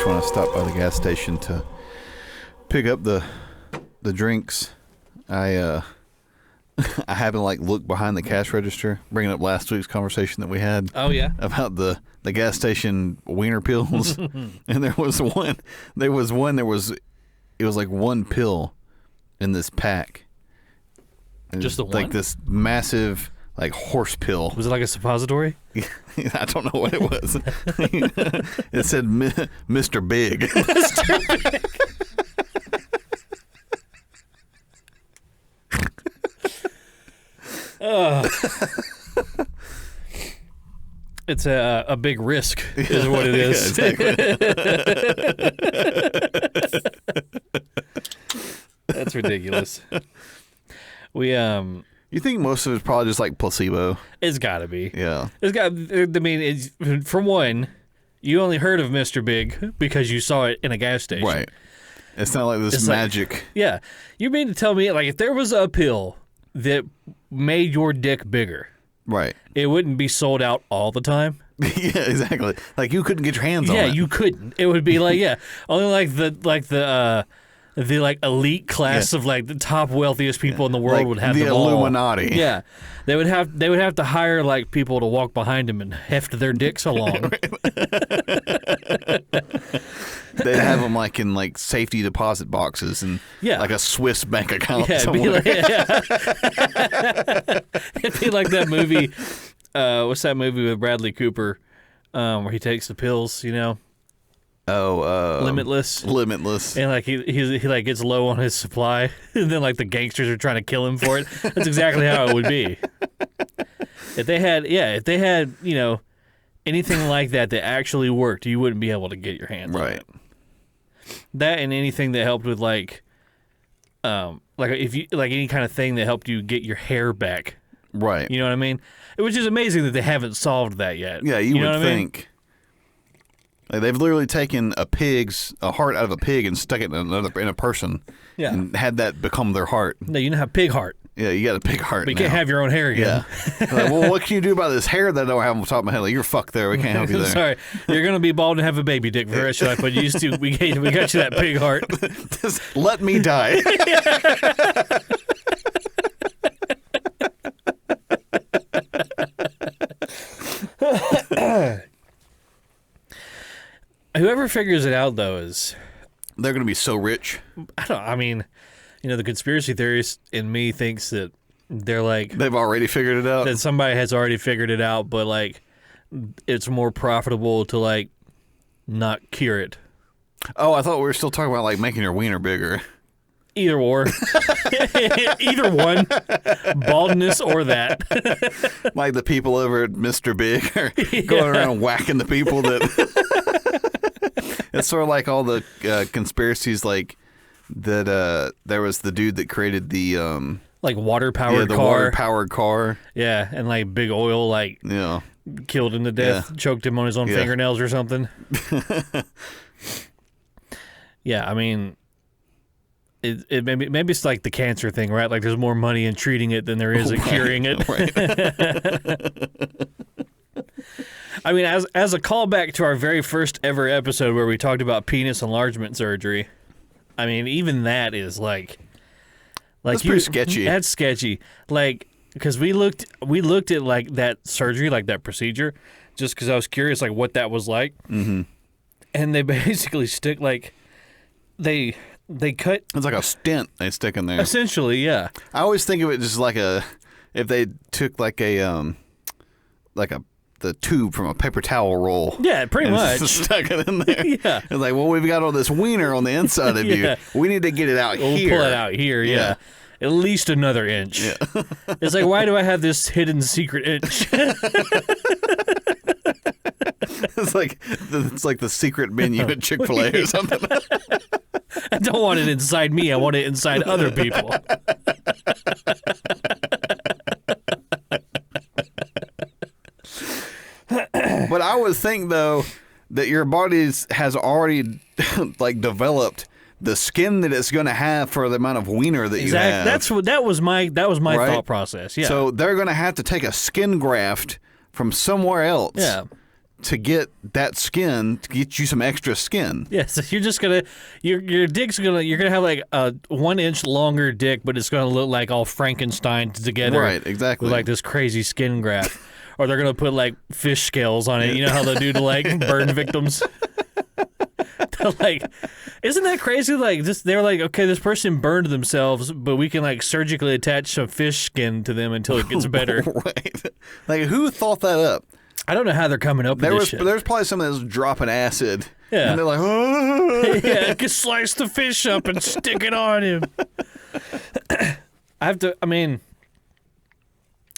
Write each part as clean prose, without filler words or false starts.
when I stopped by the gas station to pick up the drinks, I happened to look behind the cash register, bringing up last week's conversation that we had. Oh yeah, about the gas station wiener pills, and it was like one pill in this pack. Just the one? Like this massive horse pill. Was it like a suppository? I don't know what it was. It said Mr. Big. Mr. Big. It's a big risk, is what it is. Yeah, exactly. That's ridiculous. You think most of it's probably just like placebo? It's got to be. Yeah. I mean, for one, you only heard of Mr. Big because you saw it in a gas station. Right. It's not like this magic. Yeah. You mean to tell me, if there was a pill that made your dick bigger, right, it wouldn't be sold out all the time? Yeah, exactly. You couldn't get your hands on it. Yeah, you couldn't. It would be only the elite class of the top wealthiest people in the world would have the them all. Illuminati. Yeah, they would have to hire people to walk behind them and heft their dicks along. They'd have them in safety deposit boxes and a Swiss bank account. Yeah, somewhere. It'd be like that movie. What's that movie with Bradley Cooper, where he takes the pills? Limitless. And he gets low on his supply, and then the gangsters are trying to kill him for it. That's exactly how it would be. If they had anything like that actually worked, you wouldn't be able to get your hands on it. That and anything that helped with if you any kind of thing that helped you get your hair back. Right. You know what I mean? Which is amazing that they haven't solved that yet. Yeah, you know would think. They've literally taken a heart out of a pig and stuck it in a person. Yeah. And had that become their heart. No, you don't have pig heart. Yeah, you got a pig heart. But you can't have your own hair again. Yeah. Well, what can you do about this hair that I don't have on top of my head? You're fucked there. We can't help you there. Sorry. You're going to be bald and have a baby dick for the rest of your life, but we got you that pig heart. Just let me die. Whoever figures it out, though, they're going to be so rich. The conspiracy theorist in me thinks that they're they've already figured it out. That somebody has already figured it out, but it's more profitable to not cure it. Oh, I thought we were still talking about making your wiener bigger. Either or. Either one. Baldness or that. The people over at Mr. Big are going around whacking the people that... It's sort of like all the conspiracies that there was the dude that created the... water-powered car. Water-powered car. Yeah, and big oil killed him to death, choked him on his own fingernails or something. Yeah, maybe it's like the cancer thing, right? There's more money in treating it than there is in curing it. Right. As a callback to our very first ever episode where we talked about penis enlargement surgery, even that is that's pretty sketchy. That's sketchy. Because we looked at that surgery, that procedure, just because I was curious, what that was like. Mm-hmm. And they basically stick they cut. It's like a stent they stick in there. Essentially, yeah. I always think of it just if they took the tube from a paper towel roll. Yeah, pretty much. Stuck it in there. Yeah. It's we've got all this wiener on the inside of you. We need to get it out here. We'll pull it out here, yeah. At least another inch. Yeah. It's why do I have this hidden secret inch? It's like the secret menu at Chick-fil-A or something. I don't want it inside me. I want it inside other people. But I would think, though, that your body has already developed the skin that it's going to have for the amount of wiener that you have. That was my right? thought process. Yeah. So they're going to have to take a skin graft from somewhere else. Yeah. to get that skin, to get you some extra skin. Yeah, so you're just gonna your dick's you're gonna have like a 1 inch longer dick, but it's gonna look like all Frankenstein together. Right, exactly. With like this crazy skin graft. Or they're gonna put like fish scales on it. You know how they do to like burn victims? Like, isn't that crazy? Like, they're like, okay, this person burned themselves, but we can like surgically attach some fish skin to them until it gets better. Right. Like, who thought that up? I don't know how they're coming up with this shit. There's probably someone that's dropping acid. Yeah. And they're like, oh. Yeah, just slice the fish up and stick it on him.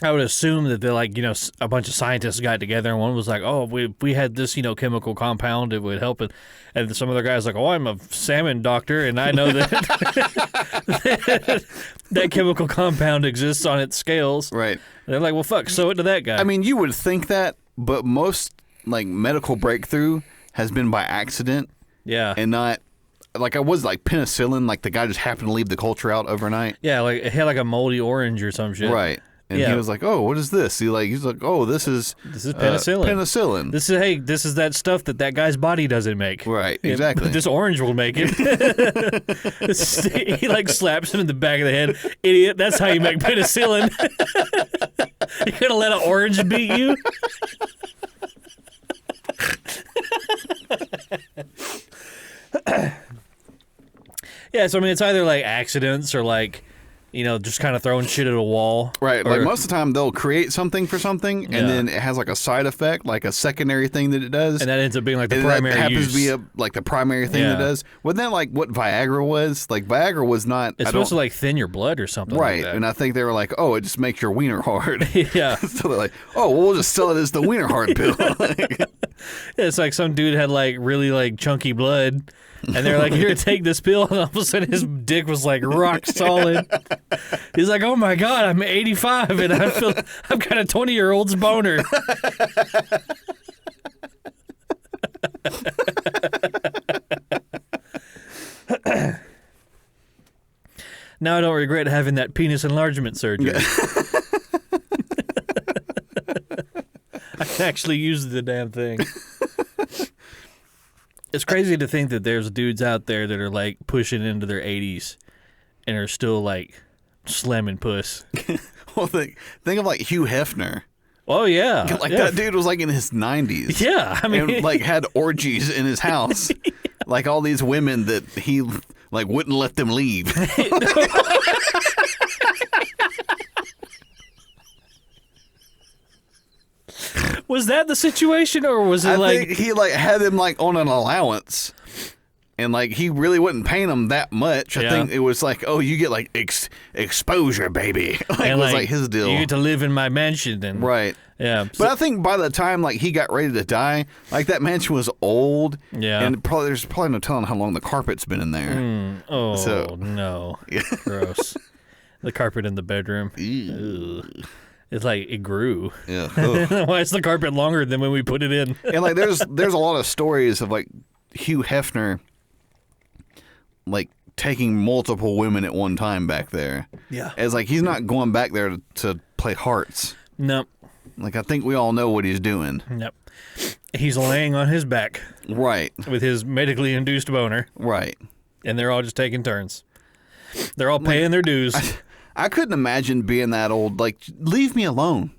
I would assume that they're like, a bunch of scientists got together and one was like, oh, we had this, chemical compound, it would help it. And some other guy's like, oh, I'm a salmon doctor and I know that that chemical compound exists on its scales. Right. And they're like, well, fuck, sew it to that guy. I mean, you would think that, but most like medical breakthrough has been by accident. Yeah. And not like I was like penicillin, like the guy just happened to leave the culture out overnight. Yeah, like it had like a moldy orange or some shit. Right. And he was like, "Oh, what is this?" He's like, "Oh, this is penicillin. Penicillin. This is that stuff that guy's body doesn't make." Right, exactly. This orange will make it. He like slaps him in the back of the head. Idiot! That's how you make penicillin. You're gonna let an orange beat you? Yeah, so I mean, it's either like accidents or like, just kind of throwing shit at a wall. Right. Like most of the time they'll create something for something and then it has like a side effect, like a secondary thing that it does. And that ends up being like the and primary that happens use. to be like the primary thing that does. Wasn't that like what Viagra was? Like Viagra was not. It's supposed to like thin your blood or something right. like that. And I think they were like, oh, it just makes your wiener hard. Yeah. So they're like, oh, well, we'll just sell it as the wiener hard pill. It's like some dude had like really like chunky blood. And they're like, here, take this pill. And all of a sudden his dick was like rock solid. He's like, oh my God, I'm 85 and I've got a 20-year-old's boner. Now I don't regret having that penis enlargement surgery. I can actually use the damn thing. It's crazy to think that there's dudes out there that are like pushing into their 80s and are still like slamming puss. Well, think of like Hugh Hefner. Oh yeah, like that dude was like in his 90s. Yeah, I mean, and like had orgies in his house. Like all these women that he like wouldn't let them leave. Was that the situation, or was it I think he like had them like on an allowance, and like he really wasn't paying them that much. I think it was like, oh, you get like exposure, baby. Like, and, it was like his deal. You get to live in my mansion, and right. Yeah, but I think by the time like he got ready to die, like that mansion was old. Yeah, and there's probably no telling how long the carpet's been in there. No, gross. The carpet in the bedroom. It's like it grew. Yeah. Why is the carpet longer than when we put it in? And like there's a lot of stories of like Hugh Hefner like taking multiple women at one time back there. Yeah. As like he's not going back there to play hearts. Nope. Like I think we all know what he's doing. Nope. He's laying on his back. Right. With his medically induced boner. Right. And they're all just taking turns. They're all paying their dues. I couldn't imagine being that old. Like, leave me alone.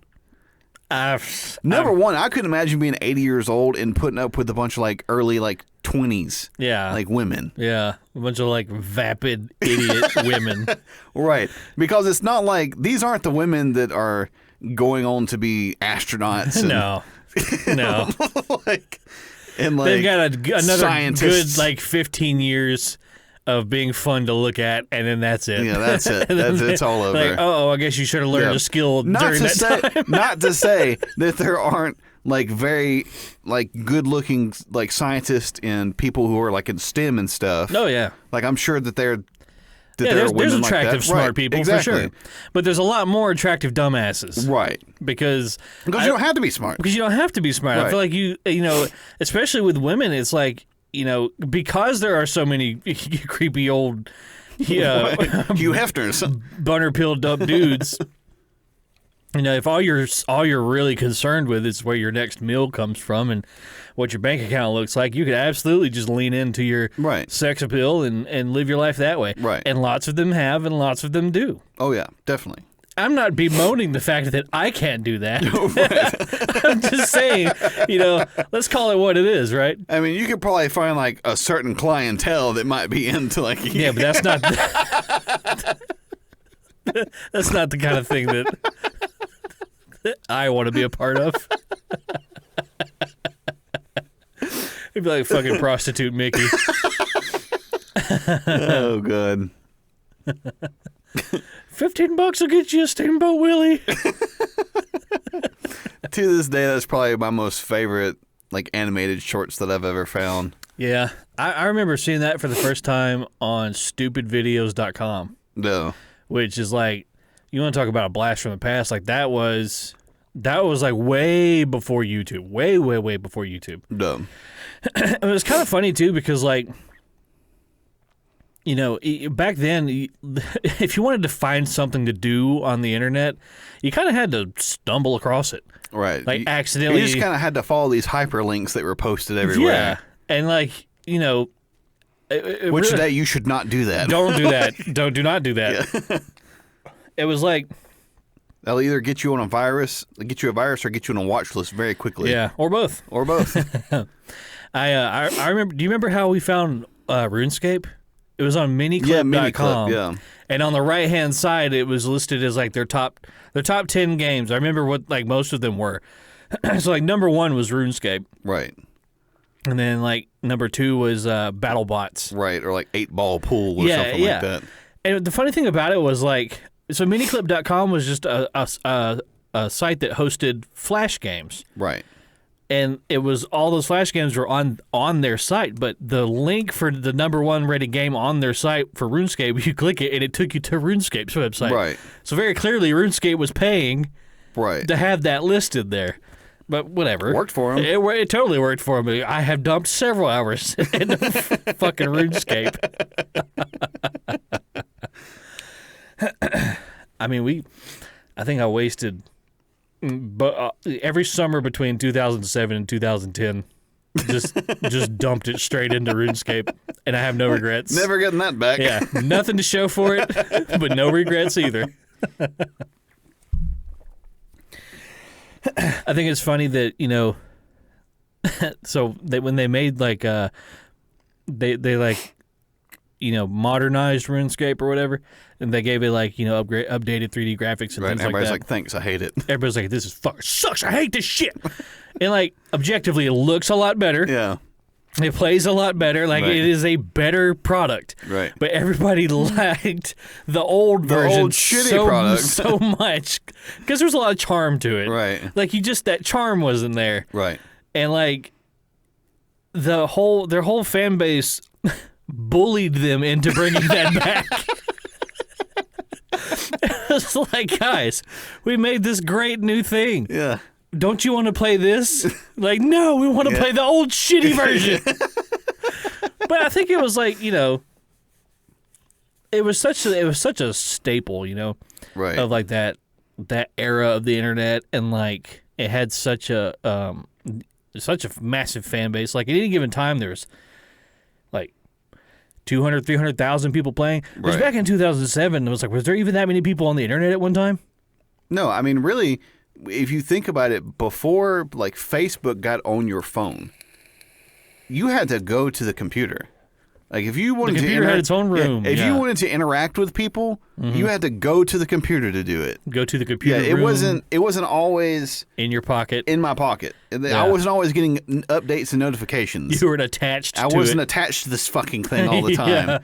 Number one, I couldn't imagine being 80 years old and putting up with a bunch of like early like 20s. Yeah. Like women. Yeah. A bunch of like vapid idiot women. Right. Because it's not like these aren't the women that are going on to be astronauts. No. No. They've got another scientists. Good like 15 years of being fun to look at, and then that's it. Yeah, that's it. It's all over. Like, I guess you should have learned a skill during that time. Not to say that there aren't like very like good-looking like scientists and people who are like in STEM and stuff. Oh yeah. Like I'm sure that they're. There's attractive, like smart people for sure. But there's a lot more attractive dumbasses. Right. Because you don't have to be smart. Because you don't have to be smart. Right. I feel like you especially with women, it's like, because there are so many creepy old Hugh Hefners, boner pilled up dudes. if all you're really concerned with is where your next meal comes from and what your bank account looks like, you could absolutely just lean into your sex appeal and live your life that way. Right. And lots of them have, and lots of them do. Oh yeah, definitely. I'm not bemoaning the fact that I can't do that. I'm just saying, let's call it what it is, right? I mean, you could probably find like a certain clientele that might be into like. Yeah, but that's not. That's not the kind of thing that I want to be a part of. It'd be like fucking prostitute Mickey. Oh, good. $15 will get you a Steamboat Willie. To this day, that's probably my most favorite like animated shorts that I've ever found. Yeah, I remember seeing that for the first time on stupidvideos.com. No. Which is like, you want to talk about a blast from the past? Like that was like way before YouTube, way before YouTube. No. It was kind of funny too because like, back then, if you wanted to find something to do on the internet, you kind of had to stumble across it. Right. Like accidentally. You just kind of had to follow these hyperlinks that were posted everywhere. Yeah. And like, which today you should not do that. Don't do that. Do not do that. Yeah. It was like. They'll either get you a virus, or get you on a watch list very quickly. Yeah. Or both. I remember. Do you remember how we found RuneScape? It was on miniclip.com. Yeah, miniclip, yeah. And on the right-hand side, it was listed as like their top 10 games. I remember what like most of them were. So like number 1 was RuneScape. Right. And then like number 2 was BattleBots. Right, or like 8-ball pool or something like that. And the funny thing about it was like, so miniclip.com was just a site that hosted Flash games. Right. And it was all those Flash games were on their site, but the link for the number 1 rated game on their site for RuneScape, you click it and it took you to RuneScape's website. Right. So very clearly RuneScape was paying to have that listed there. But whatever. Worked for them. It totally worked for me. I have dumped several hours into fucking RuneScape. I mean, I think I wasted every summer between 2007 and 2010, just dumped it straight into RuneScape, and I have no regrets. Never getting that back. Yeah, nothing to show for it, but no regrets either. I think it's funny that so when they made like they like modernized RuneScape or whatever, and they gave it like updated 3D graphics and things like that. Everybody's like, thanks, I hate it. Everybody's like, this is fucking sucks. I hate this shit. And like objectively, it looks a lot better. Yeah. It plays a lot better. Like it is a better product. Right. But everybody liked the old version, old shitty product so much because there's a lot of charm to it. Right. Like that charm wasn't there. Right. And like their whole fan base bullied them into bringing that back. It's like, guys, we made this great new thing. Yeah. Don't you want to play this? Like, no, we want to play the old shitty version. But I think it was like, it was such a staple, right, of like that era of the internet, and like it had such a massive fan base. Like at any given time, there's like 200, 300,000 people playing. It was back in 2007. It was like, was there even that many people on the internet at one time? No, I mean, really, if you think about it, before like Facebook got on your phone, you had to go to the computer. Like if you wanted the computer had its own room. If you wanted to interact with people, you had to go to the computer to do it. Go to the computer. Yeah, room. It wasn't always in your pocket. In my pocket. I wasn't always getting updates and notifications. You weren't attached. I wasn't attached to this fucking thing all the time. Yeah.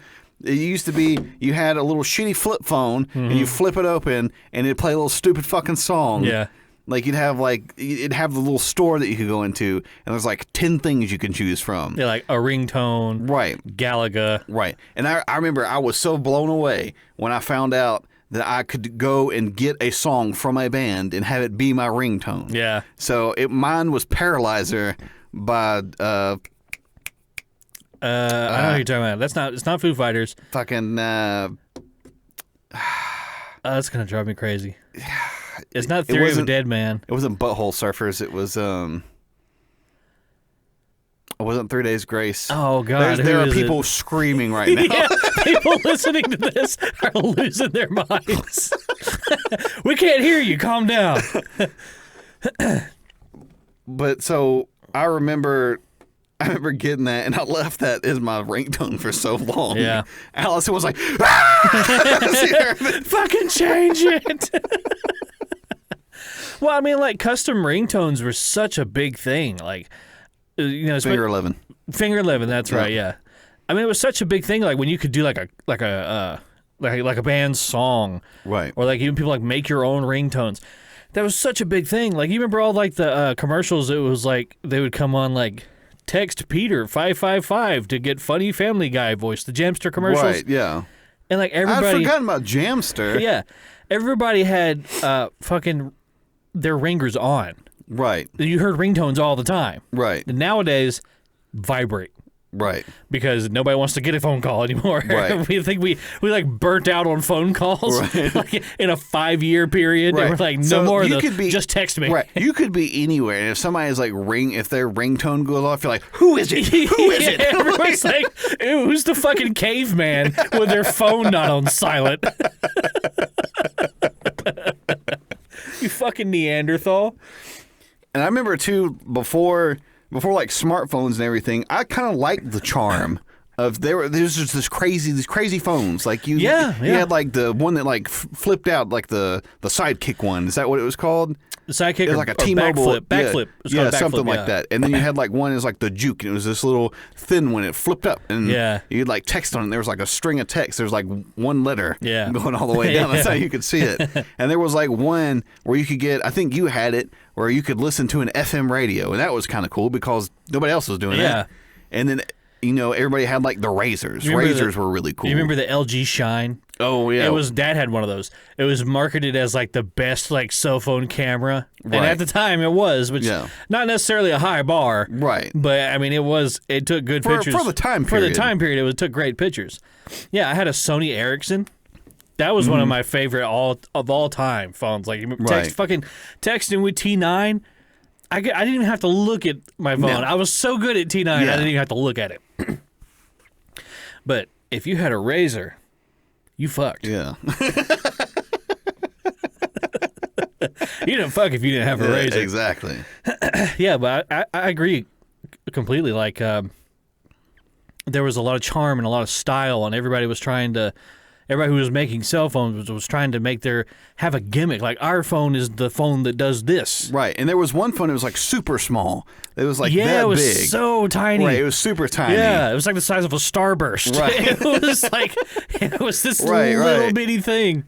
It used to be you had a little shitty flip phone and you flip it open and it'd play a little stupid fucking song. Yeah. Like it'd have the little store that you could go into, and there's like 10 things you can choose from. Yeah, like a ringtone, right? Galaga, right. And I remember I was so blown away when I found out that I could go and get a song from a band and have it be my ringtone. Yeah. So mine was Paralyzer by. I know what you're talking about. It's not Foo Fighters. Fucking. That's gonna drive me crazy. It's not Theory of a Dead Man. It wasn't Butthole Surfers. It was It wasn't 3 Days Grace. Oh God, there are people screaming right now. Yeah, people listening to this are losing their minds. We can't hear you. Calm down. But so I remember getting that, and I left that as my ringtone for so long. Yeah. Allison was like, ah! Fucking change it. Well, I mean, like, custom ringtones were such a big thing. Like, you know, Finger 11. Finger 11, that's right, yeah. I mean, it was such a big thing, like, when you could do, like a band's song. Right. Or, like, even people, like, make your own ringtones. That was such a big thing. Like, you remember all, like, the commercials? It was, like, they would come on, like, text Peter 555 to get funny Family Guy voice, the Jamster commercials. Right, yeah. And, like, everybody... I'd forgotten about Jamster. Yeah. Everybody had fucking their ringers on. Right. You heard ringtones all the time. Right. And nowadays, vibrate. Right. Because nobody wants to get a phone call anymore. Right. We think we like burnt out on phone calls like in a 5-year period. Right. And we're like, no more of those. Could be, just text me. Right. You could be anywhere, and if somebody's like if their ringtone goes off, you're like, who is it? Who is it? Everybody's like, ew, who's the fucking caveman with their phone not on silent? You fucking Neanderthal. And I remember too, before like smartphones and everything, I kind of liked the charm of there's just these crazy phones. Like you had like the one that like flipped out, like the Sidekick one. Is that what it was called? The Sidekick, it was like a T-Mobile backflip. Yeah, something like that. And then you had like one is like the Juke, and it was this little thin one. It flipped up, and you'd like text on it. And there was like a string of text. There was like one letter going all the way down. That's how you could see it. And there was like one where you could get, I think you had it, where you could listen to an FM radio, and that was kind of cool because nobody else was doing that. And then, you know, everybody had like the Razors. Razors were really cool. You remember the LG Shine? Oh yeah, Dad had one of those. It was marketed as like the best like cell phone camera, and at the time it was, which not necessarily a high bar, right? But I mean, it took good pictures for the time period. For the time period, it took great pictures. Yeah, I had a Sony Ericsson. That was one of my favorite of all time phones. Like texting with T9. I didn't even have to look at my phone. No. I was so good at T9, I didn't even have to look at it. But if you had a Razor, you fucked. Yeah. You didn't fuck if you didn't have a Razor. Exactly. Yeah, but I agree completely. Like, there was a lot of charm and a lot of style, and everybody who was making cell phones was trying to have a gimmick. Like, our phone is the phone that does this. Right. And there was one phone that was like super small. It was like that big. Yeah, it was so tiny. Right. It was super tiny. Yeah. It was like the size of a Starburst. Right. It was this little bitty thing.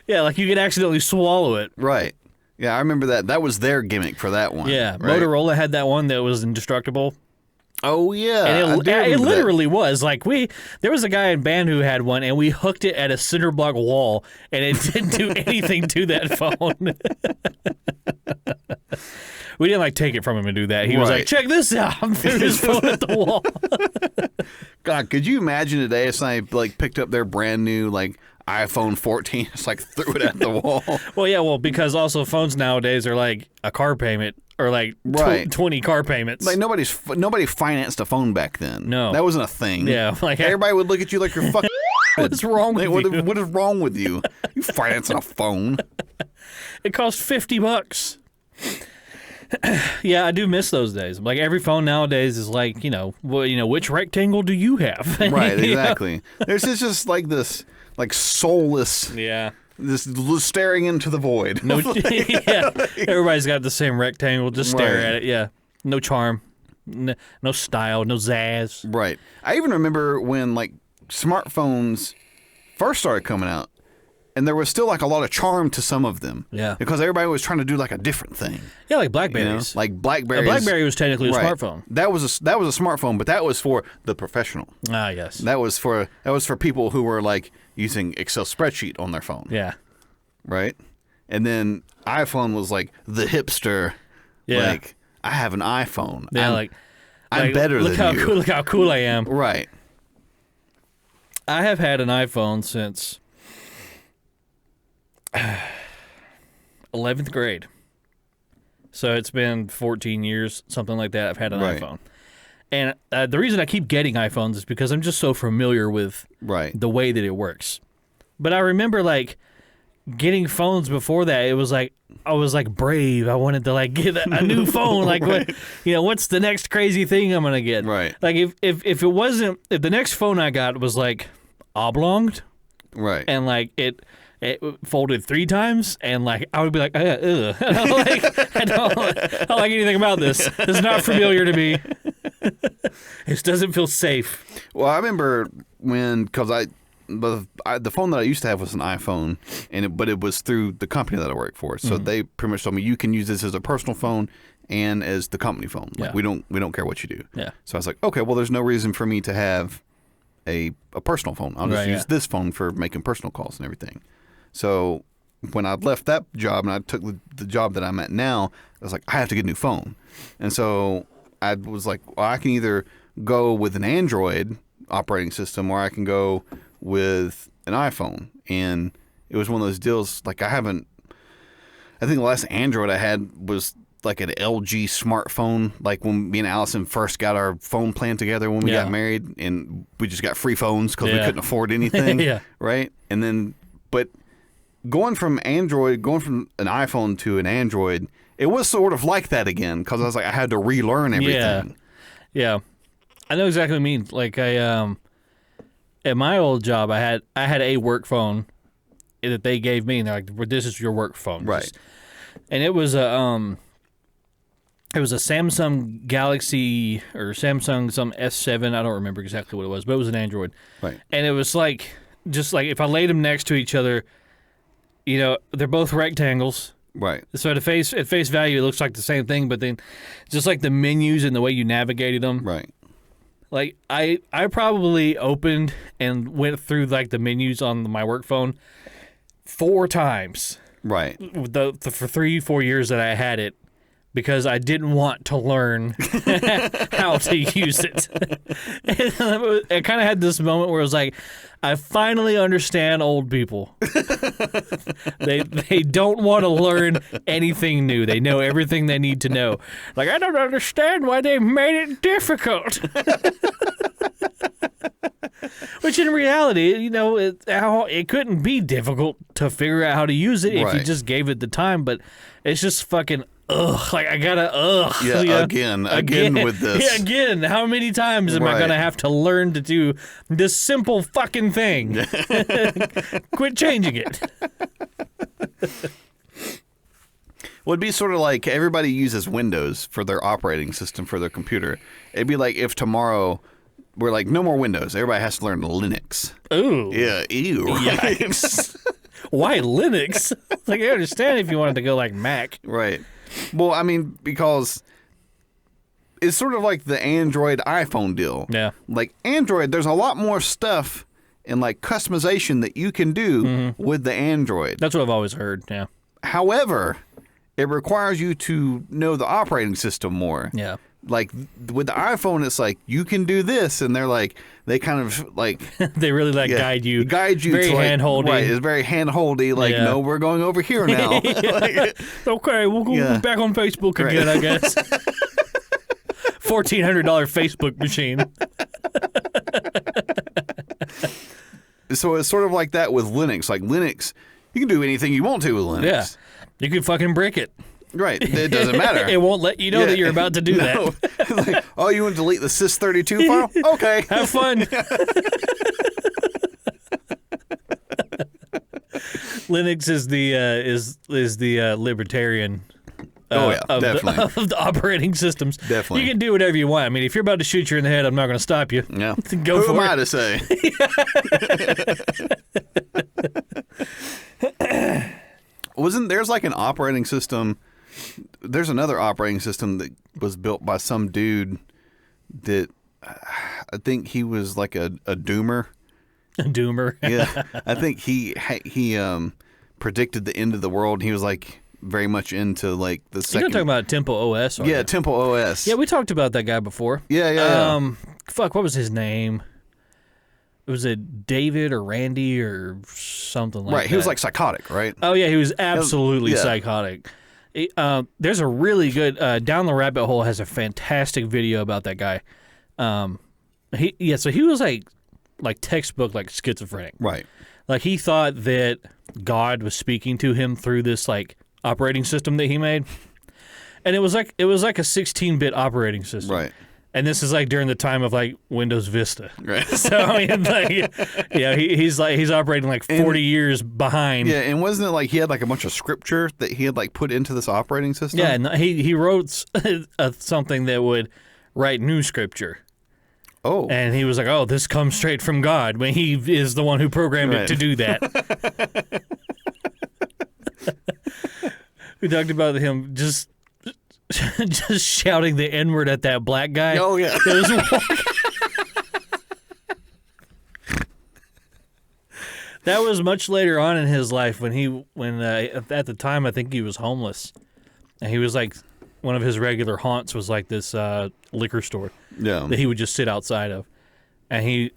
Yeah, like you could accidentally swallow it. Right. Yeah, I remember that. That was their gimmick for that one. Yeah. Right? Motorola had that one that was indestructible. Oh yeah, and it literally was like there was a guy in band who had one, and we hooked it at a cinder block wall, and it didn't do anything to that phone. We didn't like take it from him and do that. He was like, "Check this out!" I'm threw his phone at the wall. God, could you imagine today if somebody like picked up their brand new like iPhone 14, just like threw it at the wall? Well, yeah, because also phones nowadays are like a car payment. Or like 20 car payments. Like nobody financed a phone back then. No, that wasn't a thing. Yeah, like everybody would look at you like you're fucking. What's wrong with you? What is wrong with you? You financing a phone? It cost $50. Yeah, I do miss those days. Like every phone nowadays is like, which rectangle do you have? Right, exactly. There's just like this, like soulless. Yeah. Just staring into the void. No, yeah. Everybody's got the same rectangle. Just stare at it. Yeah. No charm. No style. No zazz. Right. I even remember when like smartphones first started coming out, and there was still like a lot of charm to some of them. Yeah. Because everybody was trying to do like a different thing. Yeah, like Blackberries. Like Blackberries. A Blackberry was technically a smartphone. That was a smartphone, but that was for the professional. Ah, yes. That was for people who were like using Excel spreadsheet on their phone. Yeah. Right? And then iPhone was like the hipster. Yeah. Like, I have an iPhone. Yeah, I'm better than you. Look how cool I am. Right. I have had an iPhone since 11th grade. So it's been 14 years, something like that. I've had an iPhone. And the reason I keep getting iPhones is because I'm just so familiar with the way that it works. But I remember, like, getting phones before that. It was like, I was, like, brave. I wanted to, like, get a new phone. Like, what, what's the next crazy thing I'm going to get? Right. Like, if the next phone I got was, like, oblonged. Right. And, like, it folded 3 times, and like I would be like, ugh. I don't like anything about this. It's not familiar to me. It doesn't feel safe. Well, I remember because the phone that I used to have was an iPhone, but it was through the company that I worked for. So they pretty much told me you can use this as a personal phone and as the company phone. Like we don't care what you do. Yeah. So I was like, okay, well, there's no reason for me to have a personal phone. I'll just use this phone for making personal calls and everything. So when I left that job and I took the job that I'm at now, I was like, I have to get a new phone. And so I was like, well, I can either go with an Android operating system or I can go with an iPhone. And it was one of those deals, like I think the last Android I had was like an LG smartphone, like when me and Allison first got our phone plan together when we got married, and we just got free phones because we couldn't afford anything. Right? And then, but going from an iPhone to an Android, it was sort of like that again because I was like, I had to relearn everything. Yeah. I know exactly what you mean. Like at my old job, I had a work phone that they gave me, and they're like, well, "This is your work phone." Right. And it was a Samsung Galaxy or Samsung some S7. I don't remember exactly what it was, but it was an Android. Right. And it was like, just like if I laid them next to each other, they're both rectangles. Right. So at face value, it looks like the same thing, but then just like the menus and the way you navigated them. Right. Like I probably opened and went through like the menus on my work phone 4 times. Right. For 3-4 years that I had it, because I didn't want to learn how to use it. And I kind of had this moment where it was like, I finally understand old people. They don't want to learn anything new. They know everything they need to know. Like, I don't understand why they made it difficult. Which in reality, it couldn't be difficult to figure out how to use it if you just gave it the time, but it's just fucking like I gotta again with this. Yeah, again. How many times am I gonna have to learn to do this simple fucking thing? Quit changing it. Well, it'd be sort of like everybody uses Windows for their operating system for their computer. It'd be like if tomorrow we're like, no more Windows. Everybody has to learn Linux. Ooh. Yeah, ew. Right? Yikes. Why Linux? Like, I understand if you wanted to go like Mac. Right. Well, I mean, because it's sort of like the Android iPhone deal. Yeah. Like Android, there's a lot more stuff and like customization that you can do with the Android. That's what I've always heard. Yeah. However, it requires you to know the operating system more. Yeah. Like with the iPhone, it's like you can do this, and they kind of like they really guide you very to hand-holdy. Right, it's very hand-holdy. Like, no, we're going over here now. Okay, we'll go back on Facebook again, I guess. $1,400 Facebook machine. So it's sort of like that with Linux. Like Linux, you can do anything you want to with Linux. Yeah, you can fucking brick it. Right. It doesn't matter. It won't let you know that you're about to do that. Like, oh, you want to delete the sys32 file? Okay. Have fun. Linux is the libertarian definitely. of the operating systems. Definitely. You can do whatever you want. I mean, if you're about to shoot you in the head, I'm not going to stop you. Yeah. Go Who for am it. I to say? There's like an operating system. There's another operating system that was built by some dude that I think he was like a doomer. A doomer. Yeah. I think he predicted the end of the world. He was like very much into like the second. You're not talking about Temple OS, are you? Temple OS. Yeah, we talked about that guy before. Yeah. Fuck, what was his name? was it David or Randy or something like that. Right, he was like psychotic, right? Oh yeah, he was absolutely Yeah. psychotic. There's a really good Down the Rabbit Hole has a fantastic video about that guy. So he was like textbook like schizophrenic. Right. Like he thought that God was speaking to him through this like operating system that he made. And it was like a 16-bit operating system. Right. And this is like during the time of like Windows Vista. Right. So I mean, like, yeah, he's operating like 40 years behind. Yeah, and wasn't it like he had like a bunch of scripture that he had like put into this operating system? Yeah, and he wrote something that would write new scripture. Oh. And he was like, "Oh, this comes straight from God." When he is the one who programmed it to do that. We talked about him just shouting the N-word at that black guy. Oh yeah. That was much later on in his life when at the time I think he was homeless, and he was like one of his regular haunts was like this liquor store Yeah. that he would just sit outside of, and he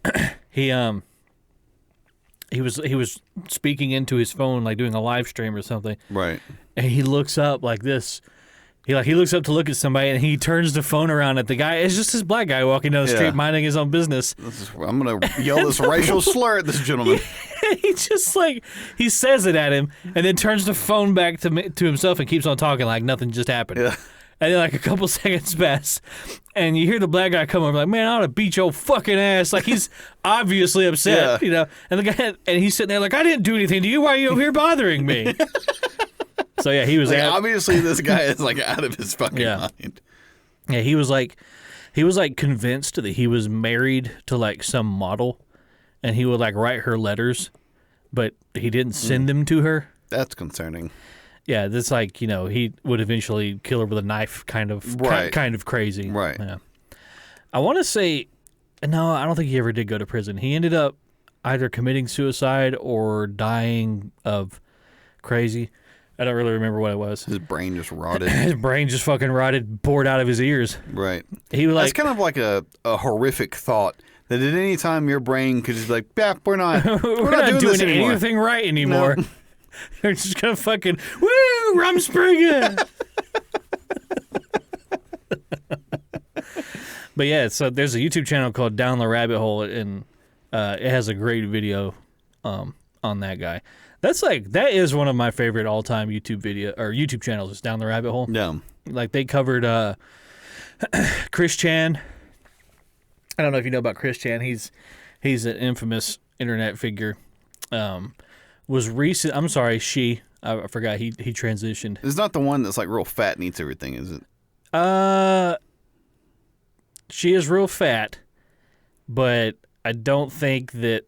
was speaking into his phone like doing a live stream or something, Right. and he looks up like this. He looks up to look at somebody, and he turns the phone around at the guy. It's just this black guy walking down the street minding his own business. I'm gonna yell this racial slur at this gentleman. He just like he says it at him, and then turns the phone back to himself and keeps on talking like nothing just happened. Yeah. And then like a couple seconds pass, and you hear the black guy come over like, "Man, I ought to beat your fucking ass!" Like he's obviously upset, you know. And the guy, and he's sitting there like, "I didn't do anything to you. Why are you over here bothering me?" So yeah, he was Like, obviously this guy is like out of his fucking mind. Yeah, he was like convinced that he was married to like some model, and he would like write her letters, but he didn't send them to her. That's concerning. Yeah, that's like, you know, he would eventually kill her with a knife, kind of crazy. Right. Yeah. I want to say, no, I don't think he ever did go to prison. He ended up either committing suicide or dying of crazy. I don't really remember what it was. His brain just rotted. His brain just fucking rotted, poured out of his ears. Right. He was like, that's kind of like a horrific thought. That at any time your brain could just be like, yeah, we're not doing this anymore. Anything right anymore. No. They're just gonna fucking woo, Rumspringa. But yeah, so there's a YouTube channel called Down the Rabbit Hole, and it has a great video on that guy. That is one of my favorite all-time YouTube channels. Is Down the Rabbit Hole. Yeah. Like they covered Chris Chan. I don't know if you know about Chris Chan. He's an infamous internet figure. Was recent. I'm sorry, I forgot he transitioned. It's not the one that's like real fat and eats everything, is it? She is real fat, but I don't think that.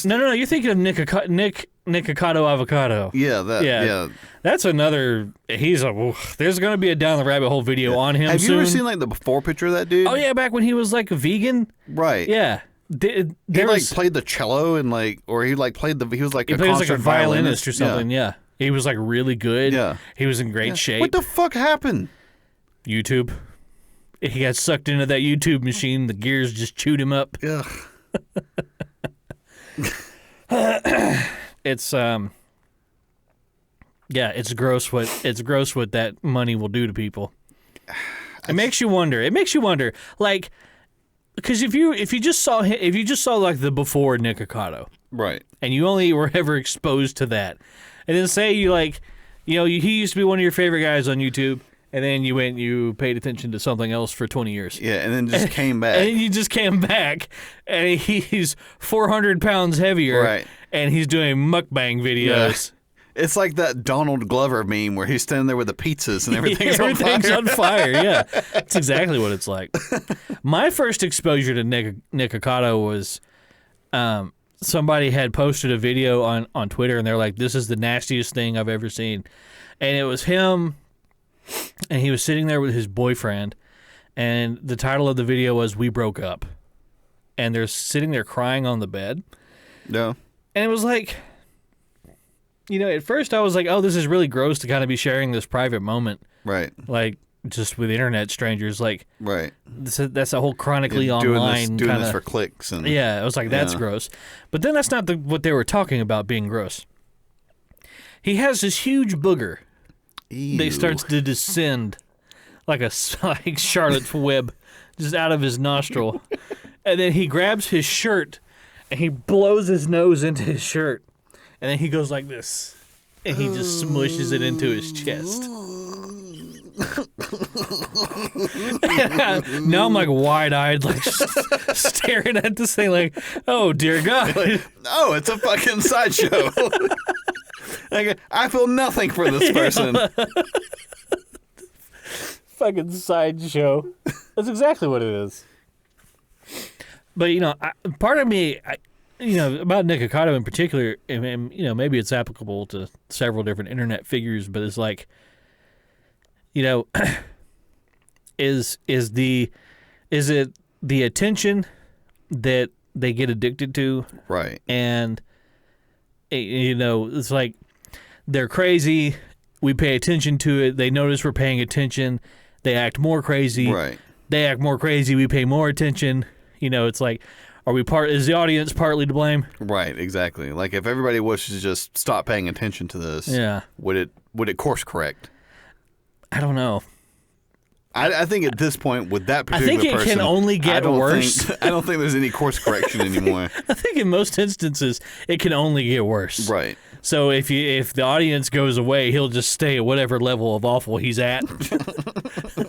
No. You're thinking of Nikocado avocado. Yeah, That's another. There's gonna be a Down the Rabbit Hole video on him. Have soon. you ever seen like the before picture of that dude? Oh yeah, back when he was like a vegan. Right. Yeah. He played the cello and he was like a concert violinist or something. Yeah. He was like really good. Yeah. He was in great shape. What the fuck happened? YouTube. He got sucked into that YouTube machine. The gears just chewed him up. Ugh. It's it's gross what that money will do to people. It makes you wonder like, because if you just saw like the before Nikocado, right, and you only were ever exposed to that, and then say you like, you know, he used to be one of your favorite guys on YouTube, and then you paid attention to something else for 20 years. Yeah, and then just came back. And you just came back, and he's 400 pounds heavier, right, and he's doing mukbang videos. Yeah. It's like that Donald Glover meme where he's standing there with the pizzas and everything's on fire. Yeah, that's exactly what it's like. My first exposure to Nikocado was somebody had posted a video on Twitter, and they're like, "This is the nastiest thing I've ever seen," and it was him, and he was sitting there with his boyfriend, and the title of the video was "We Broke Up," and they're sitting there crying on the bed. No, and it was like. You know, at first I was like, oh, this is really gross to kind of be sharing this private moment. Right. Like, just with internet strangers. Like, right. that's a whole chronically online doing this for clicks. And yeah, it was like, that's gross. But then that's not what they were talking about being gross. He has this huge booger that starts to descend like like Charlotte's Web just out of his nostril. And then he grabs his shirt and he blows his nose into his shirt. And then he goes like this. And he just smushes it into his chest. Now I'm like wide-eyed, like staring at this thing like, oh, dear God. Oh, it's a fucking sideshow. Like, I feel nothing for this person. Fucking sideshow. That's exactly what it is. But, part of me, about Nikocado in particular, and, maybe it's applicable to several different internet figures, but it's like, is it the attention that they get addicted to? Right. And, it's like they're crazy. We pay attention to it. They notice we're paying attention. They act more crazy. Right. They act more crazy. We pay more attention. It's like, is the audience partly to blame? Right, exactly. Like if everybody was to just stop paying attention to this, would it course correct? I don't know. I think at this point with that particular person, I think it can only get worse. I don't think there's any course correction anymore. I think in most instances it can only get worse. Right. So if the audience goes away, he'll just stay at whatever level of awful he's at.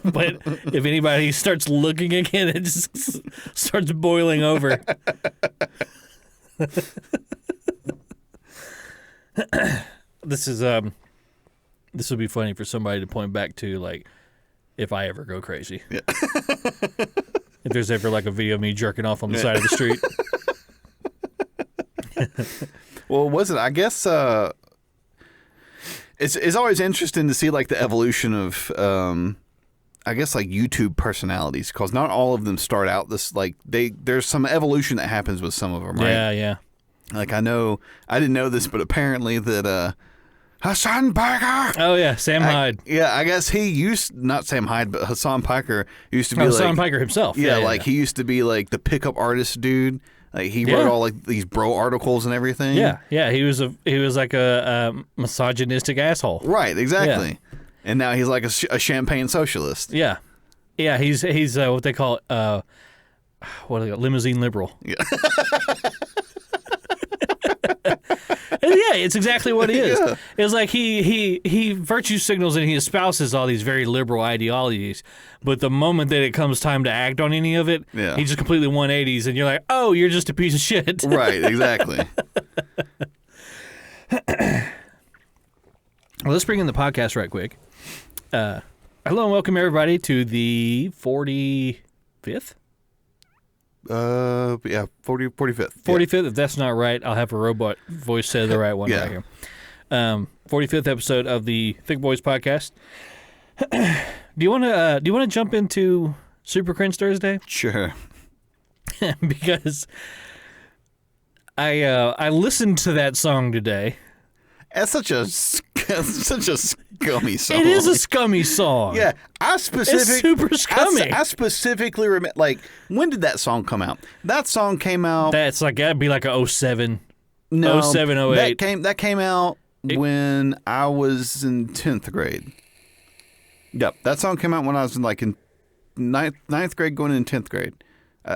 But if anybody starts looking again, it just starts boiling over. This would be funny for somebody to point back to, like, if I ever go crazy. Yeah. If there's ever like a video of me jerking off on the side of the street. Well, was it? I guess it's always interesting to see like the evolution of I guess like YouTube personalities, because not all of them start out this like there's some evolution that happens with some of them, right? Yeah, yeah. Like I didn't know this, but apparently that Hassan Piker. Oh yeah, Sam Hyde. I guess he used not Sam Hyde, but Hassan Piker used to be Hassan Piker himself. Yeah, like he used to be like the pickup artist dude. Like he wrote all like these bro articles and everything. Yeah, yeah. He was like a misogynistic asshole. Right, exactly. Yeah. And now he's like a champagne socialist. Yeah, yeah. He's what they call limousine liberal. Yeah. Yeah, it's exactly what he is. Yeah. It's like he virtue signals and he espouses all these very liberal ideologies, but the moment that it comes time to act on any of it, he just completely 180s, and you're like, oh, you're just a piece of shit. Right, exactly. Well, let's bring in the podcast right quick. Hello and welcome everybody to the 45th? 45th. 45th. If that's not right, I'll have a robot voice say the right one right here. 45th episode of the Thicc Bois podcast. Do you want to jump into Super Cringe Thursday? Sure. Because I listened to that song today. That's such a scummy song. It is a scummy song. Yeah, it's super scummy. I specifically remember, like, when did that song come out? That song came out. That's like, that'd be like a 07. No, 07, 08. That came out when I was in 10th grade. Yep, that song came out when I was in ninth grade going into 10th grade.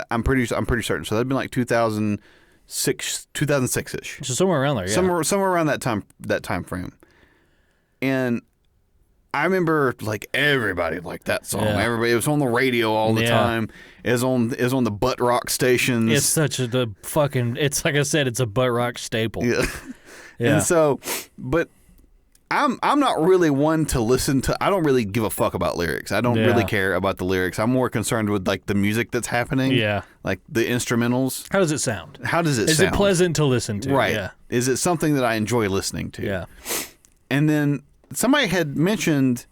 I'm pretty certain. So that'd been like 2006-ish. So somewhere around there, yeah. Somewhere around that time frame. And I remember like everybody liked that song. Yeah. Everybody, it was on the radio all the time. It was on the butt rock stations. It's such it's like I said, it's a butt rock staple. Yeah. Yeah. And so, but I'm not really one to listen to. I don't really give a fuck about lyrics. I don't really care about the lyrics. I'm more concerned with like the music that's happening. Yeah. Like the instrumentals. How does it sound? Is it pleasant to listen to? Right. Yeah. Is it something that I enjoy listening to? Yeah. And then somebody had mentioned,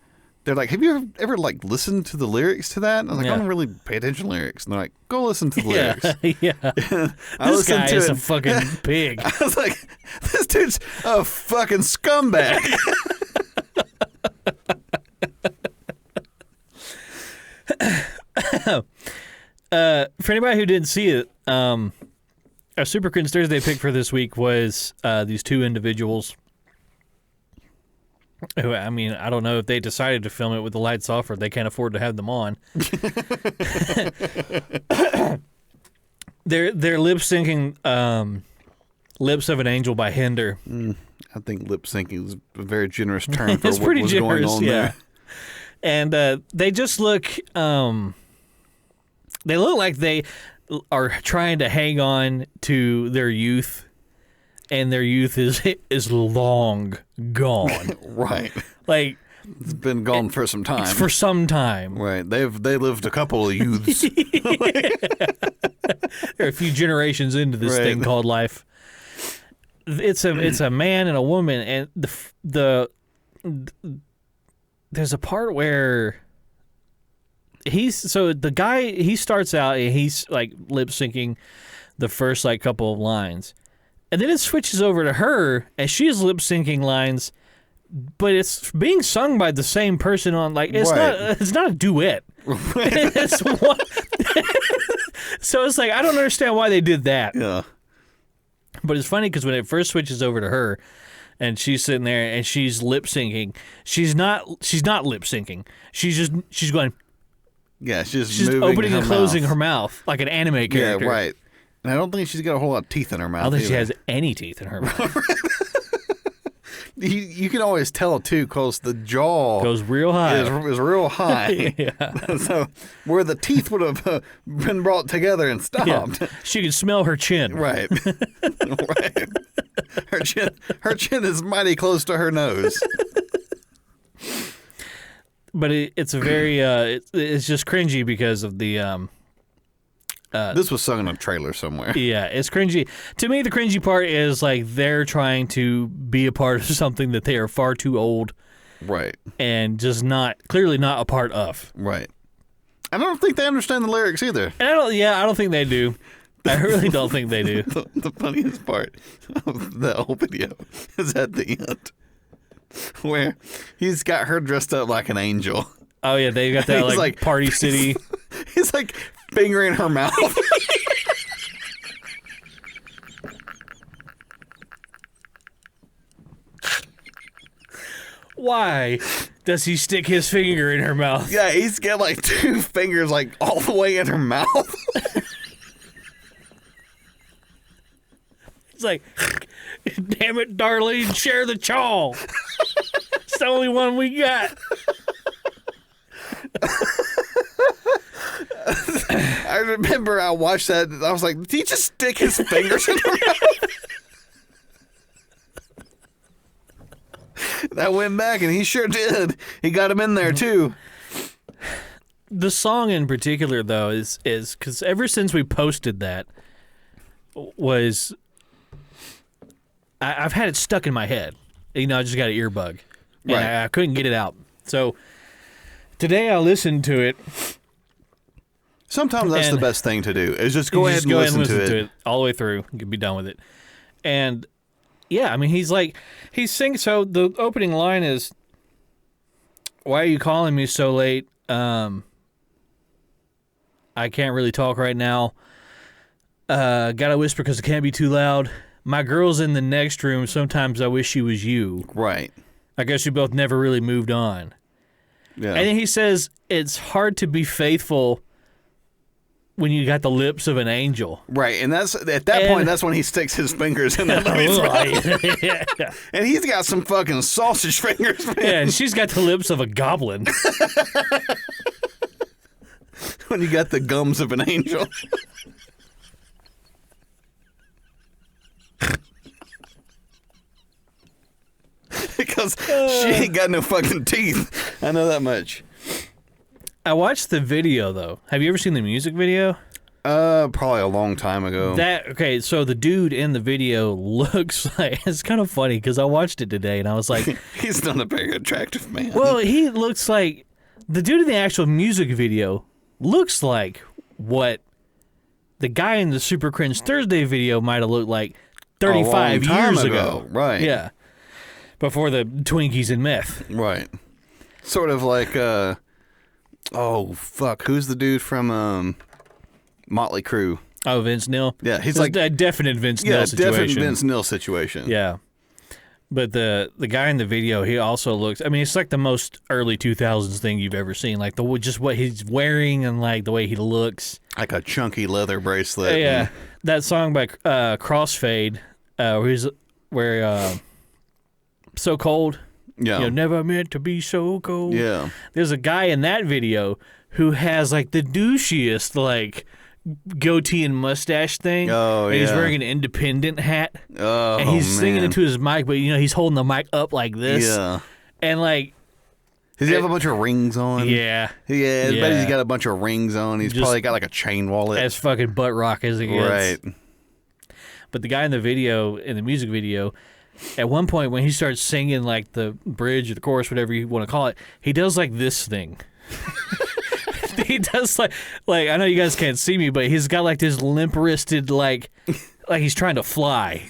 they're like, have you ever like listened to the lyrics to that? And I was like, I don't really pay attention to lyrics. And they're like, go listen to the lyrics. Yeah. This guy is a fucking pig. I was like, this dude's a fucking scumbag. For anybody who didn't see it, our Super Cringe Thursday pick for this week was these two individuals who, I mean, I don't know if they decided to film it with the lights off or they can't afford to have them on. They're lip syncing "Lips of an Angel" by Hinder. I think lip syncing is a very generous term for It's what pretty was generous, going on there. And they just look, they look like they are trying to hang on to their youth, and their youth is long gone. Right. Like, it's been gone for some time. For some time. Right. They lived a couple of youths. They're a few generations into this Right. thing called life. It's a man and a woman, and the there's a part where the guy, he starts out and he's like lip syncing the first like couple of lines, and then it switches over to her and she's lip syncing lines, but it's being sung by the same person on, like, it's not a duet. It's one. So it's like, I don't understand why they did that. Yeah. But it's funny because when it first switches over to her, and she's sitting there and she's lip syncing, she's not lip syncing. She's going. Yeah, she's She's moving opening her and closing mouth. her mouth like an anime character. Yeah, right. And I don't think she's got a whole lot of teeth in her mouth. I don't think she either. has any teeth in her mouth. You can always tell too, cause the jaw Goes real high. is real high. Yeah. So where the teeth would have been brought together and stopped. Yeah. She can smell her chin. Right. Right. Her chin is mighty close to her nose. But it's a very it's just cringy because of the This was sung in a trailer somewhere. yeah, it's cringy. To me, the cringy part is like they're trying to be a part of something that they are far too old Right. and just clearly not a part of. Right. I don't think they understand the lyrics either. And I don't think they do. I really don't think they do. The funniest part of the whole video is at the end, where he's got her dressed up like an angel. Oh yeah, they got that He's like Party City. He's like fingering her mouth. Why does he stick his finger in her mouth? Yeah, he's got like two fingers like all the way in her mouth. It's like, damn it, Darlene, share the chaw. It's the only one we got. I remember I watched that and I was like, did he just stick his fingers in her mouth? And I went back and he sure did. He got him in there too. The song in particular, though, is because ever since we posted that, was I've had it stuck in my head. You know, I just got an earbug, and Right. I couldn't get it out. So today I listened to it. Sometimes that's And the best thing to do, is just go You ahead just and go ahead listen and to it. all the way through. You can be done with it. And yeah, I mean, he's singing. So the opening line is, "Why are you calling me so late? I can't really talk right now. Gotta whisper because it can't be too loud. My girl's in the next room. Sometimes I wish she was you. Right. I guess you both never really moved on." Yeah. And then he says, "It's hard to be faithful when you got the lips of an angel." Right, and that's at that point. That's when he sticks his fingers in that lady's mouth. yeah. And he's got some fucking sausage fingers, man. Yeah, and she's got the lips of a goblin. When you got the gums of an angel. Because she ain't got no fucking teeth. I know that much. I watched the video, though. Have you ever seen the music video? Probably a long time ago. Okay, so the dude in the video looks like, it's kind of funny because I watched it today and I was like, He's not a very attractive man. well, he looks like, the dude in the actual music video looks like what the guy in the Super Cringe Thursday video might have looked like 35 time years ago. Right. Yeah. Before the Twinkies and meth. Right. Sort of like Oh fuck! Who's the dude from Motley Crue? Oh, Vince Neil. Yeah, he's It's like a definite Vince Neil situation. definite Vince Neil situation. Yeah. But the guy in the video, he also looks. I mean, it's like the most early 2000s thing you've ever seen. Like just what he's wearing and like the way he looks. Like a chunky leather bracelet. Yeah, that song by Crossfade, where So Cold. Yeah. You're never meant to be so cold. Yeah. There's a guy in that video who has like the douchiest like goatee and mustache thing. Oh, and he's yeah. wearing an independent hat. Oh, and he's singing man. into his mic, but he's holding the mic up like this. Yeah. And like, Does he have a bunch of rings on? yeah. Yeah, I bet Yeah. he's got a bunch of rings on. He's Just probably got like a chain wallet. As fucking butt rock as it gets. Right. But the guy in the video, in the music video, at one point when he starts singing like the bridge or the chorus, whatever you want to call it, he does like this thing. He does like I know you guys can't see me, but he's got like this limp-wristed like he's trying to fly.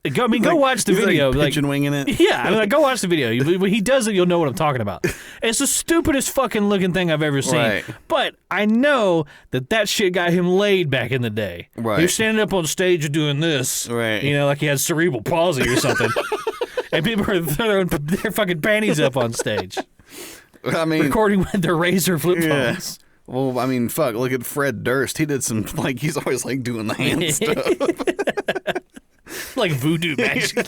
Go watch the He's video. like pitch and winging it. Yeah, I mean, go watch the video. When he does it, you'll know what I'm talking about. It's the stupidest fucking looking thing I've ever seen. Right. But I know that shit got him laid back in the day. Right. He was standing up on stage doing this. Right. Like he had cerebral palsy or something. And people were throwing their fucking panties up on stage. I mean, Recording with their Razor flip yeah. phones. Well, I mean, fuck. Look at Fred Durst. He did some he's always like doing the hand stuff. Like voodoo magic.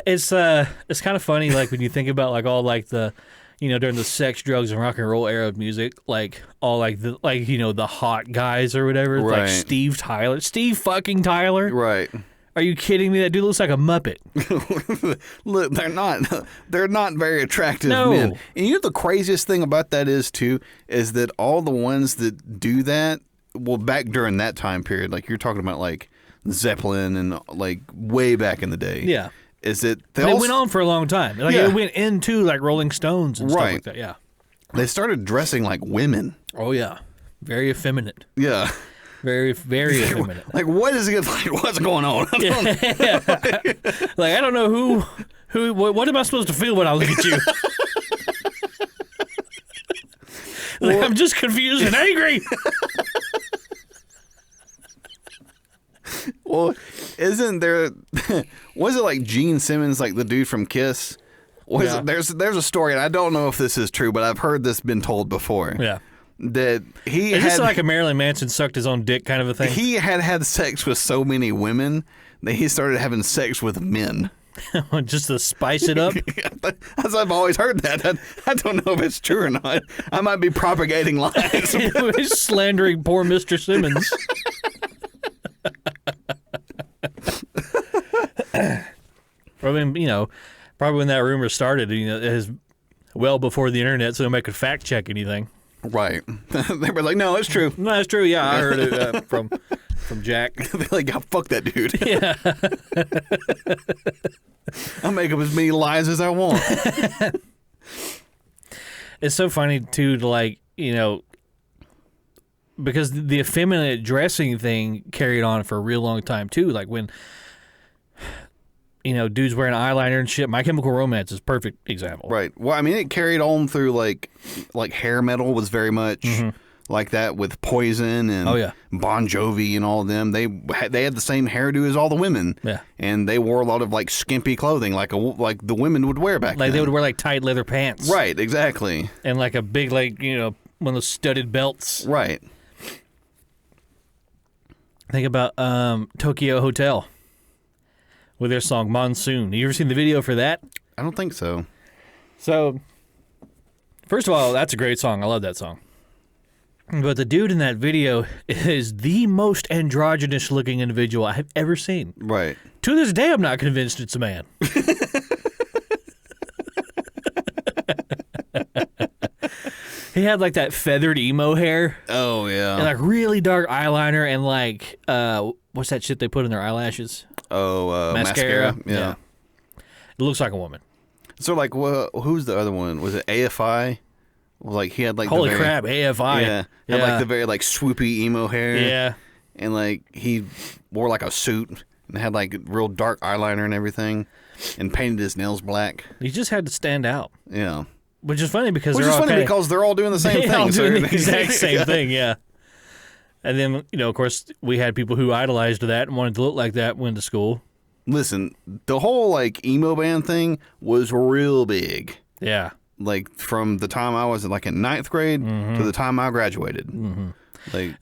It's kind of funny, like when you think about like all like the, during the sex, drugs, and rock and roll era of music, like all like the hot guys or whatever, Right. like Steve fucking Tyler. Right. Are you kidding me? That dude looks like a Muppet. Look, they're not very attractive No. men. And the craziest thing about that is that all the ones that do that, well, back during that time period, like you're talking about like Zeppelin and like way back in the day. Yeah. Is that They went on for a long time. Like Yeah. it went into like Rolling Stones and stuff Right. like that. Yeah. they started dressing like women. Oh yeah. Very effeminate. Yeah. Very, very effeminate. Like what is it like? What's going on? I don't know. Like I don't know what am I supposed to feel when I look at you? Like, I'm just confused and angry. Well, isn't there? Was it like Gene Simmons, like the dude from Kiss? Yeah. There's a story, and I don't know if this is true, but I've heard this been told before. Yeah. That he Is had this like a Marilyn Manson sucked his own dick kind of a thing? he had sex with so many women that he started having sex with men. Just to spice it up? As I've always heard that. I don't know if it's true or not. I might be propagating lies. He's slandering poor Mr. Simmons. Probably when that rumor started, it was well before the internet, so nobody could fact check anything. Right. They were like, no, it's true. No, that's true. Yeah, I heard it from Jack. They're like, oh, fuck that dude. Yeah. I'll make up as many lies as I want. It's so funny too to because the effeminate dressing thing carried on for a real long time too. Like when dudes wearing eyeliner and shit. My Chemical Romance is a perfect example. Right. Well, I mean, it carried on through like hair metal was very much like that with Poison and Oh, yeah. Bon Jovi and all of them. They had the same hairdo as all the women. Yeah. And they wore a lot of like skimpy clothing like the women would wear back Like then. they would wear like tight leather pants. Right. Exactly. And like a big one of those studded belts. Right. Think about Tokyo Hotel with their song Monsoon. You ever seen the video for that? I don't think so. So, first of all, that's a great song. I love that song. But the dude in that video is the most androgynous looking individual I have ever seen. Right. To this day, I'm not convinced it's a man. He had like that feathered emo hair Oh yeah. and like really dark eyeliner and like what's that shit they put in their eyelashes? Mascara. Yeah. It looks like a woman. So like, who's the other one? Was it AFI? Like he had like Holy the very, crap, AFI. Yeah. Had like the very like swoopy emo hair. Yeah. And like he wore like a suit and had like real dark eyeliner and everything. and painted his nails black. He just had to stand out. Yeah. Which is funny because because they're all doing the same thing. All doing the exact same thing, yeah. And then, of course, we had people who idolized that and wanted to look like that, went to school. Listen, the whole, like, emo band thing was real big. Yeah. Like, from the time I was, like, in 9th grade to the time I graduated.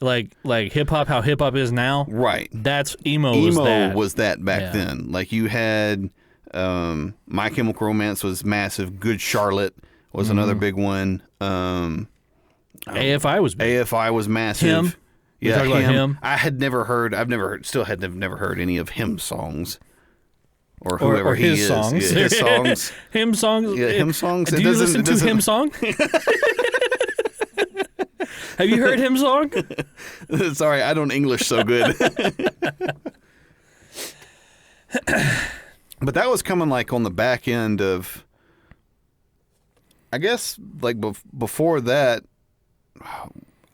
Like hip-hop, how hip-hop is now? Right. That's emo was that back then. Like, you had My Chemical Romance was massive. Good Charlotte was another big one. AFI was big. AFI was massive. Him. Yeah, talking about him. I've never heard any of him songs. Or whoever he his is. songs. Yeah, his songs. Him songs. Yeah, him songs. Do you listen to him song? Have you heard him song? Sorry, I don't English so good. But that was coming like on the back end of, I guess, like before that,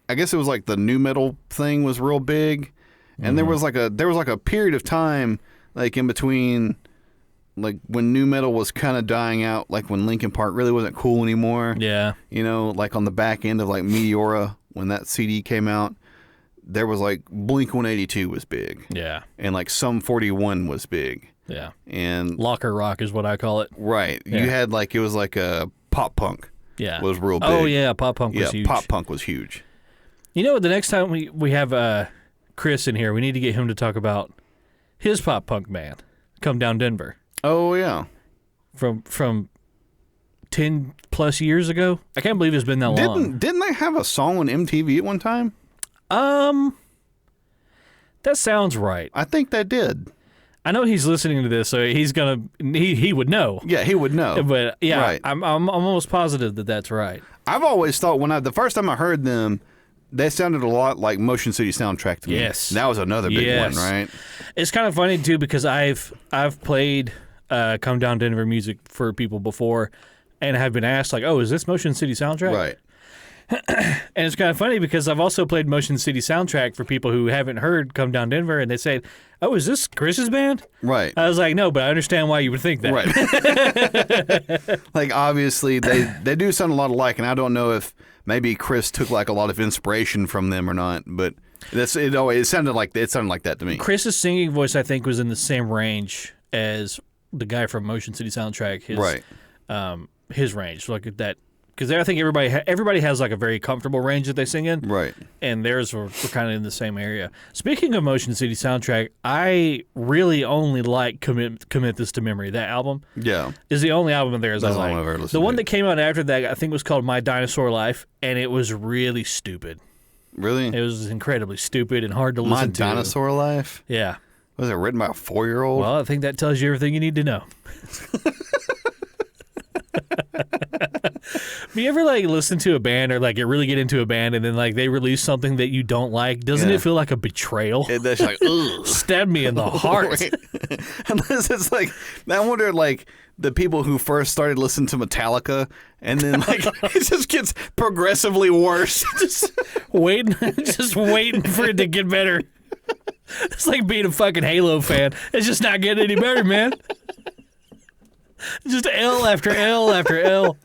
I guess it was like the nu metal thing was real big, and there was like a period of time like in between, like when nu metal was kind of dying out, like when Linkin Park really wasn't cool anymore. Yeah, like on the back end of like Meteora when that CD came out, there was like Blink-182 was big. Yeah, and like Sum 41 was big. Yeah, and locker rock is what I call it. Right, yeah. You had like it was like a pop punk. Yeah, was real big. Oh yeah, pop punk was huge. Pop punk was huge. The next time we have Chris in here, we need to get him to talk about his pop punk band, Come Down Denver. Oh yeah, from 10 plus years ago. I can't believe it's been that long. Didn't they have a song on MTV at one time? That sounds right. I think they did. I know he's listening to this, so he would know. Yeah, he would know. But yeah, right. I'm almost positive that that's right. I've always thought the first time I heard them, they sounded a lot like Motion City Soundtrack to me. Yes, that was another big one, right? It's kind of funny too because I've played Come Down Denver music for people before, and have been asked like, "Oh, is this Motion City Soundtrack?" Right. And it's kind of funny because I've also played Motion City Soundtrack for people who haven't heard Come Down Denver, and they say, "Oh, is this Chris's band?" Right. I was like, "No, but I understand why you would think that." Right. Like obviously they do sound a lot alike, and I don't know if maybe Chris took like a lot of inspiration from them or not, but it sounded like that to me. Chris's singing voice, I think, was in the same range as the guy from Motion City Soundtrack. His range, like that. Because I think everybody has like a very comfortable range that they sing in. Right. And theirs were kind of in the same area. Speaking of Motion City Soundtrack, I really only like Commit This to Memory. That album is the only album of theirs I like. I've ever listened the one to. that came out after that, I think, was called My Dinosaur Life, and it was really stupid. Really? It was incredibly stupid and hard to listen to. My Dinosaur Life? Yeah. Was it written by a 4-year-old? Well, I think that tells you everything you need to know. Do you ever like listen to a band or like really get into a band and then like they release something that you don't like? Doesn't it feel like a betrayal? That's like, ugh. Stab me in the heart. Unless it's like, I wonder like the people who first started listening to Metallica and then like it just gets progressively worse. just waiting for it to get better. It's like being a fucking Halo fan. It's just not getting any better, man. Just L after L after L.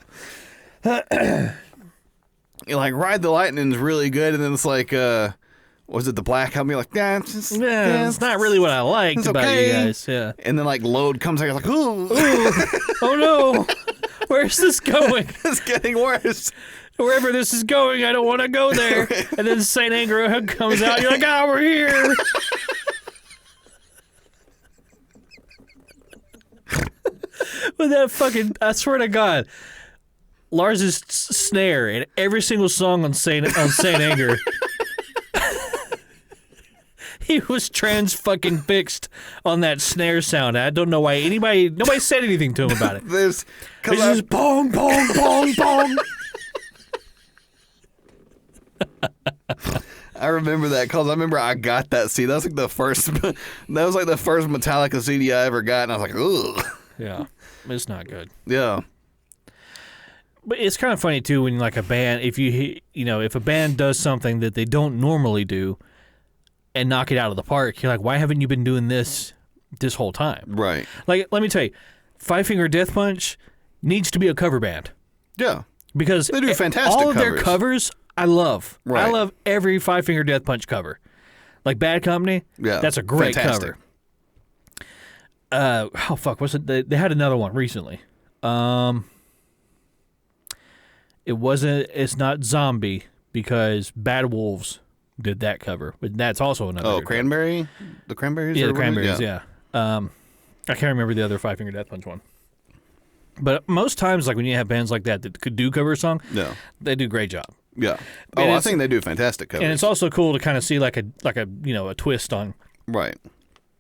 You're like, Ride the Lightning's really good, and then it's like, was it the Black Album? You're like, it's not really what I liked about you guys. Yeah. And then like Load comes out, you're like, ooh. Oh no, where's this going? It's getting worse. Wherever this is going, I don't want to go there. And then Saint Anger comes out, you're like, we're here. But that fucking, I swear to God, Lars's snare in every single song on Saint Anger. He was fucking fixed on that snare sound. I don't know why nobody said anything to him about it. It's just bong, bong, bong, bong. I remember that because I remember I got that CD. That was like the first Metallica CD I ever got, and I was like, ugh. Yeah, it's not good. Yeah. But it's kind of funny too when like a band, if if a band does something that they don't normally do, and knock it out of the park, you're like, why haven't you been doing this whole time? Right. Like, let me tell you, Five Finger Death Punch needs to be a cover band. Yeah. Because they do fantastic all of covers. their covers, I love. Right. I love every Five Finger Death Punch cover. Like Bad Company, that's a great fantastic. cover. Oh, fuck, what's it? They had another one recently. It's not Zombie, because Bad Wolves did that cover. But that's also another. Oh, Cranberry? The Cranberries? Yeah, the Cranberries, yeah. I can't remember the other Five Finger Death Punch one. But most times, like when you have bands like that could do cover a song, they do a great job. Yeah. I think they do fantastic covers. And it's also cool to kind of see like a a twist on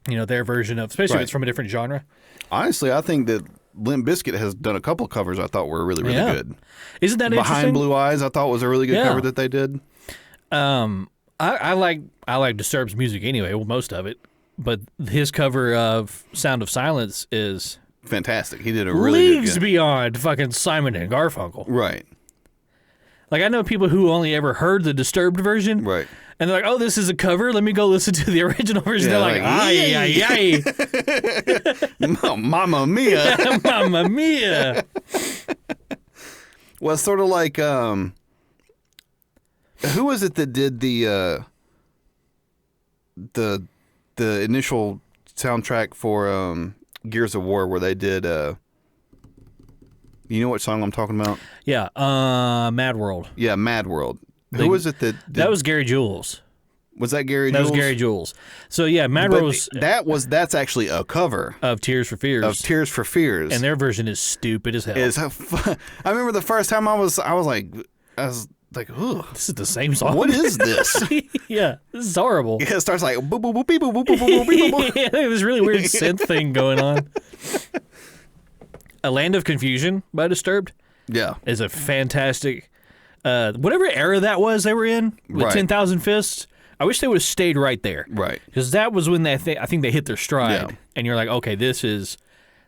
their version of, especially if it's from a different genre. Honestly, I think that Limp Bizkit has done a couple covers I thought were really, really good. Isn't that interesting? Behind Blue Eyes, I thought was a really good cover that they did. I like Disturbed's music anyway, well, most of it, but his cover of Sound of Silence is fantastic. He did a really leagues beyond fucking Simon and Garfunkel. Right. Like, I know people who only ever heard the Disturbed version. Right. And they're like, oh, this is a cover. Let me go listen to the original version. Yeah, they're like, ay, ay, ay. Mamma mia. Mamma mia. Well, it's sort of like, who was it that did the initial soundtrack for Gears of War, where they did, you know what song I'm talking about? Yeah, Mad World. Yeah, Mad World. Who was it that did, that was Gary Jules. Was that Gary That Jules? was Gary Jules. So yeah, Mad World was that's actually a cover of Tears for Fears. Of Tears for Fears. And their version is stupid as hell. I remember the first time I was like, ooh, this is the same song. What is this? Yeah, this is horrible. Yeah, it starts like boop boop boop beep boop boop boop boop boop boop. Yeah, it was really weird synth thing going on. A Land of Confusion by Disturbed. Yeah, is a fantastic. Whatever era that was they were in with 10,000 Fists, I wish they would have stayed right there. Right. Because that was when I think they hit their stride, and you're like, okay, this is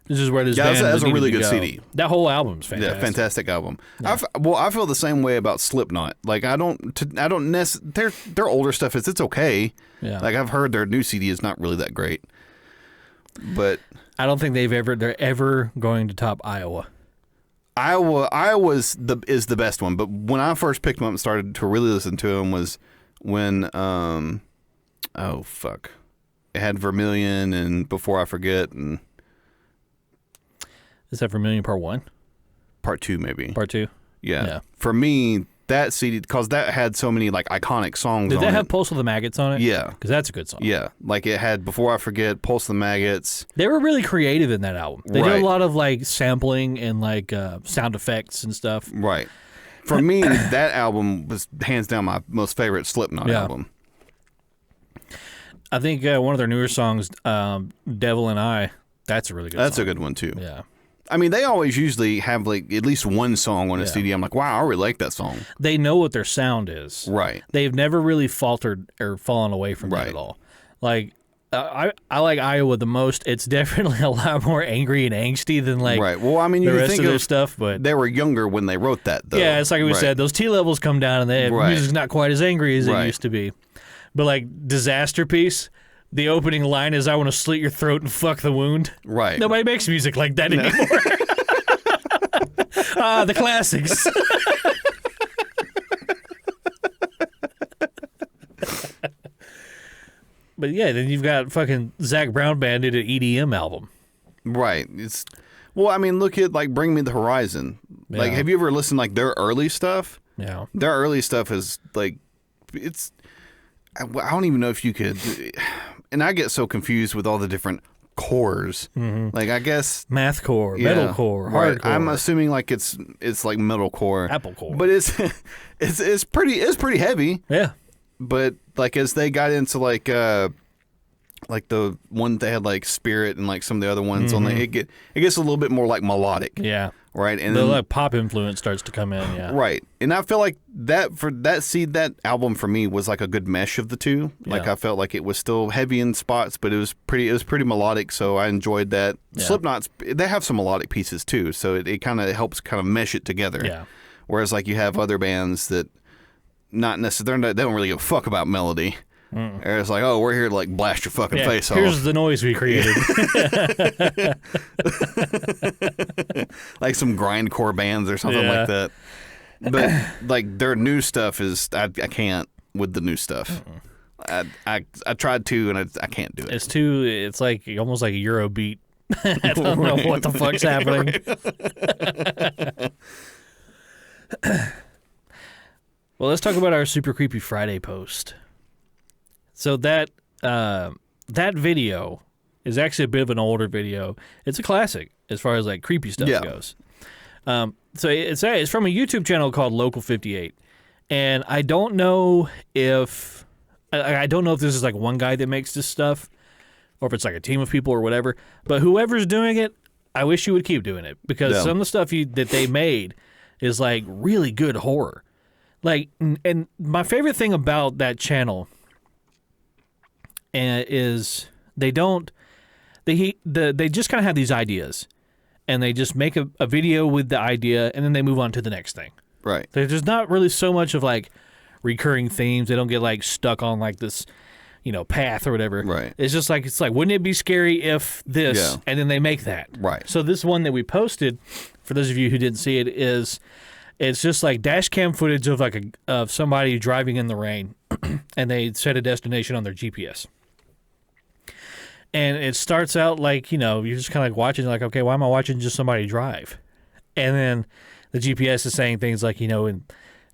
where this band that's a really good go. CD. That whole album's fantastic. Yeah, fantastic album. Yeah. I feel the same way about Slipknot. Like I don't their older stuff it's okay. Yeah. Like I've heard their new CD is not really that great, but I don't think they're ever going to top Iowa. Iowa's is the best one, but when I first picked them up and started to really listen to them was when it had Vermilion and Before I Forget and is that Vermilion Part 1? Part 2 maybe. Part 2? Yeah. For me, that CD, because that had so many like iconic songs Did on it. that have Pulse of the Maggots on it? Yeah. Because that's a good song. Yeah. Like it had Before I Forget, Pulse of the Maggots. They were really creative in that album. They did a lot of like sampling and like sound effects and stuff. Right. For me, that album was hands down my most favorite Slipknot album. I think one of their newer songs, Devil and I, that's a really good song. That's a good one too. Yeah. I mean, they always usually have like at least one song on a CD. I'm like, wow, I really like that song. They know what their sound is. Right. They've never really faltered or fallen away from that at all. Like, I like Iowa the most. It's definitely a lot more angry and angsty than like Well, I mean, the you rest think of their stuff. But they were younger when they wrote that, though. Yeah, it's like we said. Those T levels come down, and the music's not quite as angry as it used to be. But like Disaster Piece, the opening line is, "I want to slit your throat and fuck the wound." Right. Nobody makes music like that anymore. The classics. But yeah, then you've got fucking Zach Brown Band did an EDM album. Right. Well, I mean, look at like Bring Me the Horizon. Yeah. Like, have you ever listened like their early stuff? Yeah. Their early stuff is like, I don't even know if you could, and I get so confused with all the different cores. Mm-hmm. Like, I guess mathcore, metalcore, hardcore. I'm assuming like it's like metalcore, Applecore, but it's pretty heavy. Yeah. But like as they got into like the one they had like Spirit and like some of the other ones on it gets a little bit more like melodic. Yeah. Right. And the like pop influence starts to come in. Yeah. Right. And I feel like that album for me was like a good mesh of the two. Like I felt like it was still heavy in spots, but it was pretty melodic, so I enjoyed that. Yeah. Slipknot's they have some melodic pieces too, so it kind of helps kind of mesh it together. Yeah. Whereas like you have other bands that not necessarily they don't really give a fuck about melody. Or it's like, oh, we're here to like blast your fucking face off. Here's the noise we created. Like some grindcore bands or something like that. But like their new stuff is, I can't with the new stuff. I tried to, and I can't do it. It's like almost like a Eurobeat. I don't know what the fuck's happening. Well, let's talk about our Super Creepy Friday post. So that video is actually a bit of an older video. It's a classic as far as like creepy stuff goes. So it's from a YouTube channel called Local 58, and I don't know if this is like one guy that makes this stuff, or if it's like a team of people or whatever. But whoever's doing it, I wish you would keep doing it, because some of the stuff that they made is like really good horror. Like, and my favorite thing about that channel is they just kind of have these ideas, and they just make a video with the idea, and then they move on to the next thing. Right. There's not really so much of like recurring themes. They don't get like stuck on like this, path or whatever. Right. It's like, wouldn't it be scary if this? Yeah. And then they make that. Right. So this one that we posted, for those of you who didn't see it, it's just like dash cam footage of of somebody driving in the rain, and they set a destination on their GPS. And it starts out like, you're just kind of like watching, like, okay, why am I watching just somebody drive? And then the GPS is saying things like, in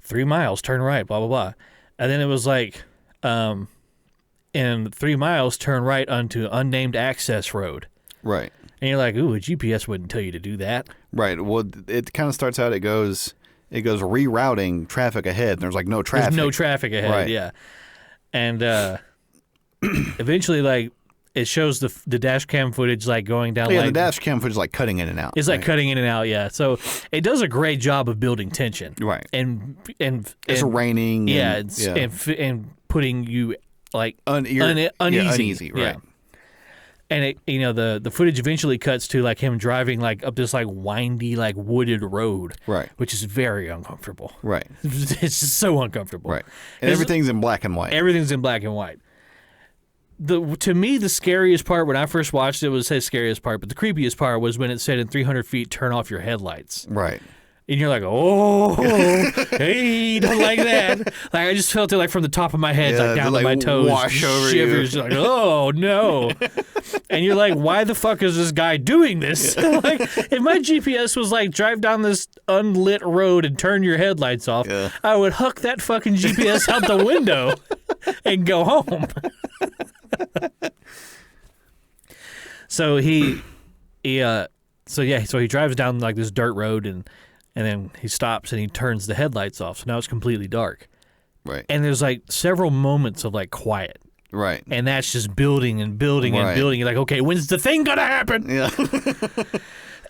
3 miles, turn right, blah, blah, blah. And then it was like, in 3 miles, turn right onto unnamed access road. Right. And you're like, ooh, a GPS wouldn't tell you to do that. Right. Well, it kind of starts out, it goes rerouting traffic ahead, and there's like no traffic. There's no traffic ahead, right. Yeah. And eventually, like, it shows the dash cam footage like going down. Yeah, like, the dash cam footage is like cutting in and out. It's like cutting in and out, yeah. So it does a great job of building tension. Right. And it's raining. Yeah, and putting you like uneasy. uneasy, right. Yeah. And it, the footage eventually cuts to like him driving like up this like windy like wooded road, right, which is very uncomfortable. Right. It's just so uncomfortable. Right. And everything's in black and white. Everything's in black and white. To me, the scariest part when I first watched it was the scariest part, but the creepiest part was when it said in 300 feet, turn off your headlights. Right. And you're like, oh, hey, don't like that. Like, I just felt it like from the top of my head, like down to my toes. Wash over shivers, you. Like, oh, no. And you're like, why the fuck is this guy doing this? Like, if my GPS was like, drive down this unlit road and turn your headlights off, I would huck that fucking GPS out the window and go home. So he drives down like this dirt road, and then he stops and he turns the headlights off. So now it's completely dark. Right. And there's like several moments of like quiet. Right. And that's just building and building and building. You're like, okay, when's the thing gonna happen? Yeah.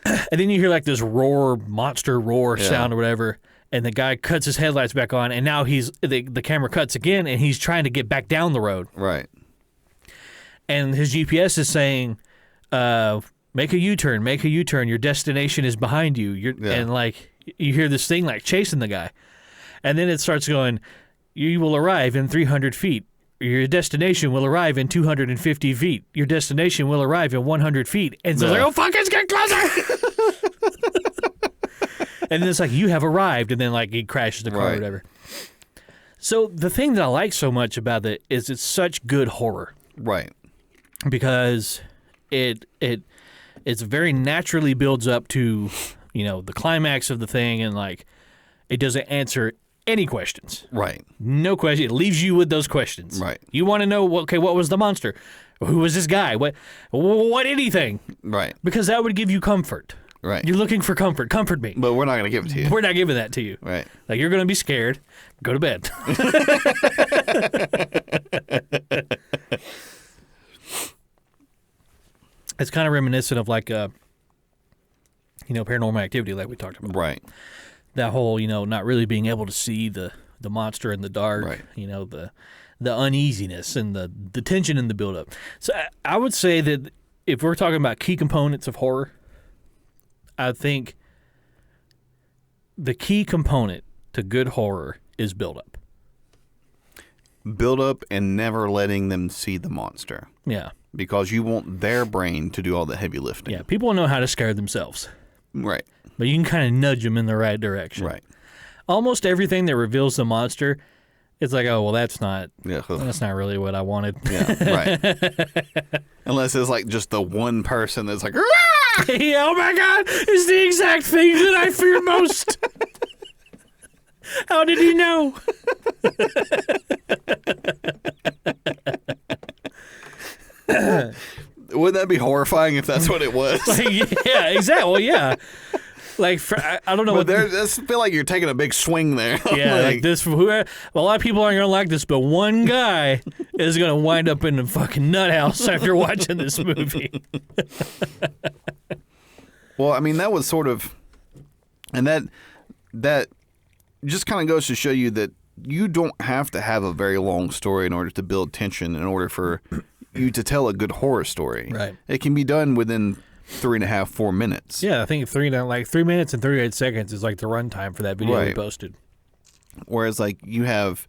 And then you hear like this monster roar sound or whatever, and the guy cuts his headlights back on, and now the camera cuts again, and he's trying to get back down the road. Right. And his GPS is saying, make a U-turn, make a U-turn. Your destination is behind you. And like you hear this thing like chasing the guy. And then it starts going, you will arrive in 300 feet. Your destination will arrive in 250 feet. Your destination will arrive in 100 feet. And so it's like, oh, fuck, it's getting closer. And then it's like, you have arrived. And then like he crashes the car or whatever. So the thing that I like so much about it is it's such good horror. Right. Because it's very naturally builds up to, the climax of the thing, and like it doesn't answer any questions. Right. No question. It leaves you with those questions. Right. You want to know, what was the monster? Who was this guy? What anything? Right. Because that would give you comfort. Right. You're looking for comfort. Comfort me. But we're not going to give it to you. We're not giving that to you. Right. Like, you're going to be scared. Go to bed. It's kind of reminiscent of like, Paranormal Activity, like we talked about. Right. That whole, not really being able to see the monster in the dark. Right. The uneasiness and the tension in the buildup. So I would say that if we're talking about key components of horror, I think the key component to good horror is buildup. build up and never letting them see the monster. Yeah. Because you want their brain to do all the heavy lifting. Yeah, people know how to scare themselves. Right. But you can kind of nudge them in the right direction. Right. Almost everything that reveals the monster, it's like, oh, well, that's not really what I wanted. Yeah, right. Unless it's like just the one person that's like, yeah, oh my God, it's the exact thing that I fear most. How did he know? Wouldn't that be horrifying if that's what it was? Yeah, exactly. Well, yeah. Like, I don't know but I feel like you're taking a big swing there. Yeah, like this. A lot of people aren't going to like this, but one guy is going to wind up in the fucking nut house after watching this movie. Well, I mean, that was sort of, and that just kind of goes to show you that you don't have to have a very long story in order to build tension, in order for you to tell a good horror story. Right. It can be done within 3.5, 4 minutes. Yeah, I think 3 minutes and 38 seconds is like the runtime for that video we posted. Whereas, like, you have,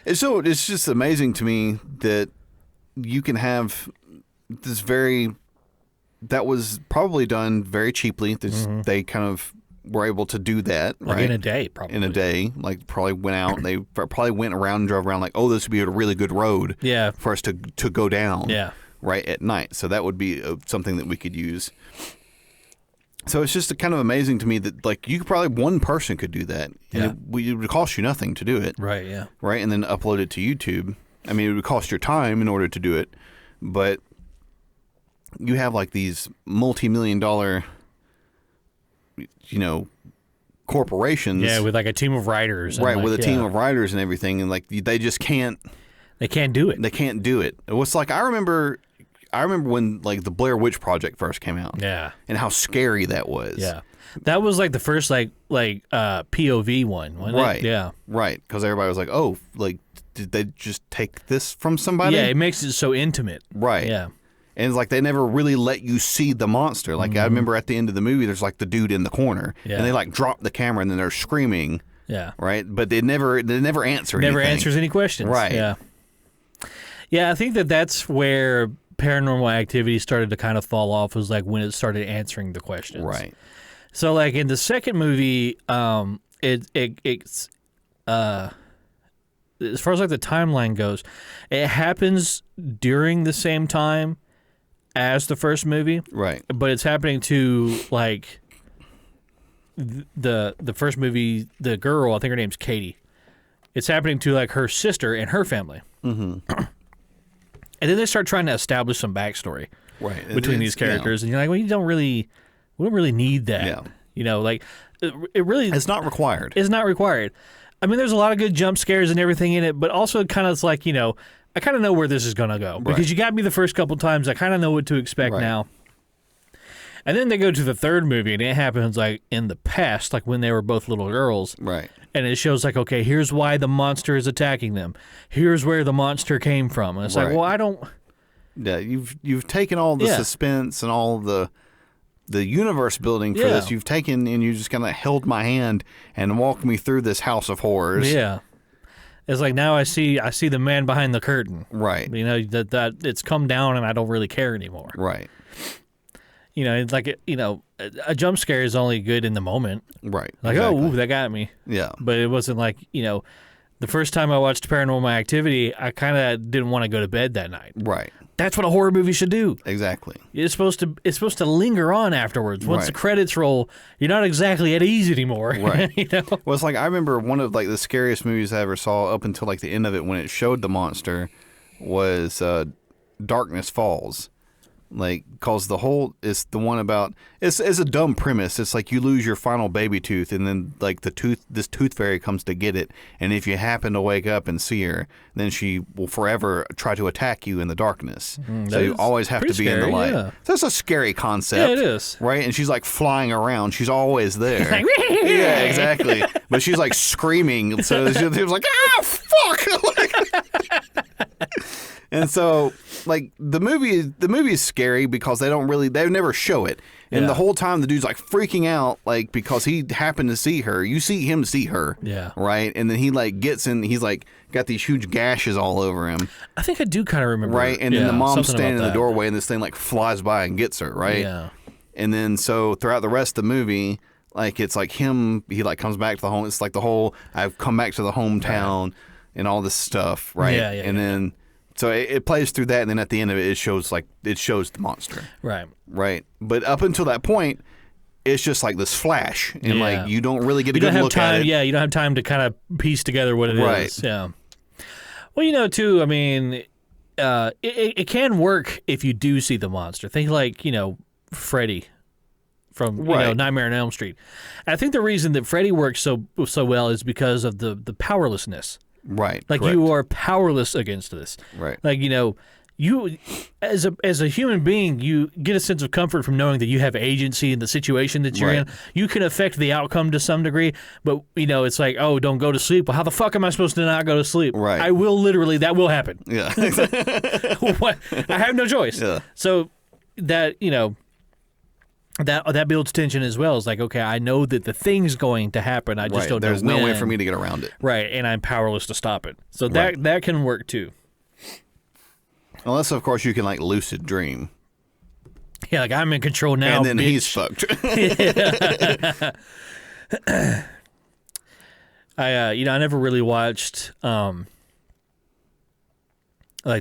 it's just amazing to me that you can have this that was probably done very cheaply. They kind of were able to do that, like right? In a day, probably. In a day, like probably went out. They probably went around and drove around like, oh, this would be a really good road for us to go down. Yeah. Right at night. So that would be something that we could use. So it's just kind of amazing to me that like you could probably one person could do that. And it would cost you nothing to do it. Right. Yeah. Right. And then upload it to YouTube. I mean, it would cost your time in order to do it, but you have like these multi-million-dollar, corporations. Yeah, with like a team of writers. Right, with a team of writers and everything, and like they just can't. They can't do it. They can't do it. It was like I remember when like the Blair Witch Project first came out. Yeah. And how scary that was. Yeah. That was like the first like POV one, wasn't right. it? Yeah. Right. Because everybody was like, oh, like did they just take this from somebody? Yeah, it makes it so intimate. Right. Yeah. And it's like they never really let you see the monster. Like I remember at the end of the movie, there's like the dude in the corner, and they like drop the camera and then they're screaming. Yeah. Right. But they never answer. Never anything. answers any questions. Right. Yeah. Yeah, I think that's where Paranormal Activity started to kind of fall off. Was like when it started answering the questions. Right. So like in the second movie, it's as far as like the timeline goes, it happens during the same time as the first movie. Right. But it's happening to like the first movie, the girl, I think her name's Katie. It's happening to like her sister and her family. Mm-hmm. And then they start trying to establish some backstory between these characters, and you're like, well, we don't really need that. Yeah. Like it really it's not required. It's not required. I mean, there's a lot of good jump scares and everything in it, but also kind of it's like, I kind of know where this is going to go because you got me the first couple times. I kind of know what to expect now. And then they go to the third movie, and it happens like in the past, like when they were both little girls. Right. And it shows like, okay, here's why the monster is attacking them. Here's where the monster came from. And it's like, well, I don't. Yeah, you've taken all the suspense and all the universe building for this. You've taken and you just kind of held my hand and walked me through this house of horrors. Yeah. It's like now I see the man behind the curtain. Right. That it's come down and I don't really care anymore. Right. It's like a jump scare is only good in the moment. Right. Like, exactly. oh, that got me. Yeah. But it wasn't like, the first time I watched Paranormal Activity, I kind of didn't want to go to bed that night. Right. That's what a horror movie should do. Exactly. It's supposed to linger on afterwards. Once the credits roll, you're not exactly at ease anymore. Right. Well, it's like I remember one of like the scariest movies I ever saw up until like the end of it when it showed the monster was Darkness Falls. Like, cause it's the one about it's a dumb premise. It's like you lose your final baby tooth, and then like this tooth fairy comes to get it, and if you happen to wake up and see her, then she will forever try to attack you in the darkness. So you always have to be in the light. Yeah. So that's a scary concept. Yeah, it is. Right, and she's like flying around. She's always there. Like, yeah, exactly. But she's like screaming. So she was like, ah, fuck. And so like the movie is scary because they never show it. And the whole time the dude's like freaking out, like because he happened to see her. You see him see her. Yeah. Right? And then he like gets in, he's like got these huge gashes all over him. I think I do kind of remember. Right? And then the mom's something standing in about the doorway and this thing like flies by and gets her, right? Yeah. And then so throughout the rest of the movie, like it's like him, he like comes back to the home. It's like the whole I've come back to the hometown and all this stuff, right? Yeah. Then so it plays through that, and then at the end of it, it shows the monster. Right. Right. But up until that point, it's just like this flash, and like you don't really get a good look at it. Yeah, you don't have time to kind of piece together what it is. Yeah. Well, too, I mean, it can work if you do see the monster. Think like, Freddy from Nightmare on Elm Street. And I think the reason that Freddy works so well is because of the powerlessness. Right. Like correct. you are powerless against this. Right. Like, you as a human being, you get a sense of comfort from knowing that you have agency in the situation that you're in. You can affect the outcome to some degree, but it's like, oh, don't go to sleep. Well, how the fuck am I supposed to not go to sleep? Right. I will literally, that will happen. Yeah. What? I have no choice. Yeah. So that that builds tension as well. It's like, okay, I know that the thing's going to happen. I just don't know when. There's no way for me to get around it. Right, and I'm powerless to stop it. So that can work too. Unless, of course, you can like lucid dream. Yeah, like I'm in control now. And then bitch. he's fucked. I never really watched like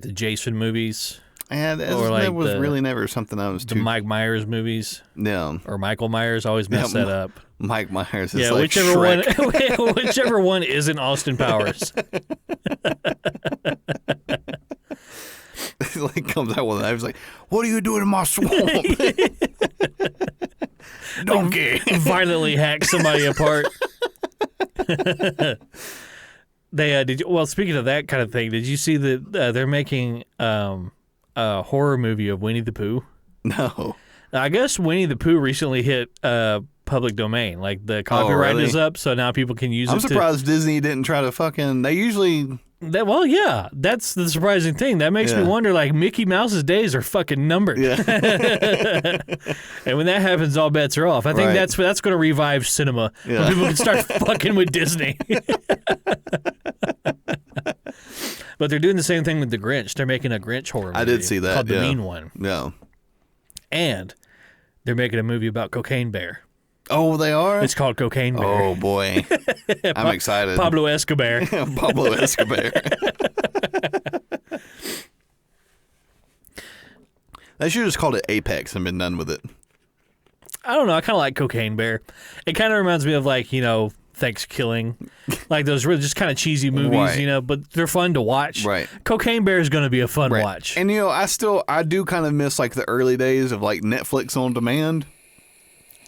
the Jason movies. And that was really never something I was the Mike Myers movies. No. Or Michael Myers. I always mess that up. Mike Myers is like whichever Shrek. one, whichever one isn't Austin Powers. He like comes out with it. I was like, "What are you doing in my swamp?" Donkey. Violently hack somebody apart. They well, speaking of that kind of thing, did you see that they're making a horror movie of Winnie the Pooh? No. I guess Winnie the Pooh recently hit public domain. Like the copyright is up, so now people can use it. I'm surprised Disney didn't try to fucking. They usually. That's the surprising thing. That makes me wonder. Like Mickey Mouse's days are fucking numbered. Yeah. And when that happens, all bets are off. I think that's going to revive cinema. Yeah. When people can start fucking with Disney. But they're doing the same thing with the Grinch. They're making a Grinch horror movie. I did see that. Called The Mean One. No. And they're making a movie about Cocaine Bear. Oh, they are? It's called Cocaine Bear. Oh, boy. I'm excited. Pablo Escobar. Pablo Escobar. They should have just called it Apex and been done with it. I don't know. I kind of like Cocaine Bear. It kind of reminds me of like, Thanksgiving. Like those really just kind of cheesy movies, but they're fun to watch. Right. Cocaine Bear is going to be a fun watch. And, I do kind of miss like the early days of like Netflix on demand.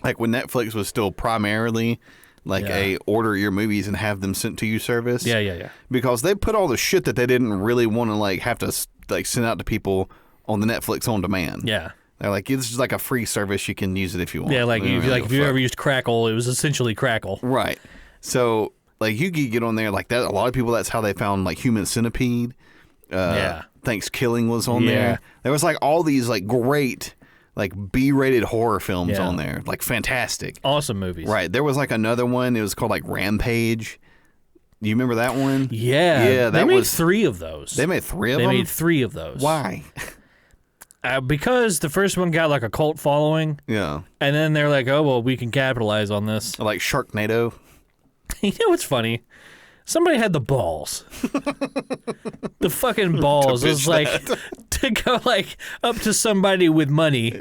Like when Netflix was still primarily like a order your movies and have them sent to you service. Yeah. Because they put all the shit that they didn't really want to like have to like send out to people on the Netflix on demand. Yeah. They're like, it's just like a free service. You can use it if you want. Yeah, like if you ever used Crackle, it was essentially Crackle. Right. So like you could get on there like that. A lot of people, that's how they found like Human Centipede. Thanksgiving was on there. There was like all these like great like B-rated horror films on there. Like fantastic. Awesome movies. Right. There was like another one. It was called like Rampage. Do you remember that one? Yeah. Yeah. They made 3 of those. They made 3 of them? They made 3 of those. Why? Because the first one got like a cult following. Yeah. And then they're like, oh, well, we can capitalize on this. Like Sharknado. You know what's funny? Somebody had the balls. The fucking balls. It was like to go like up to somebody with money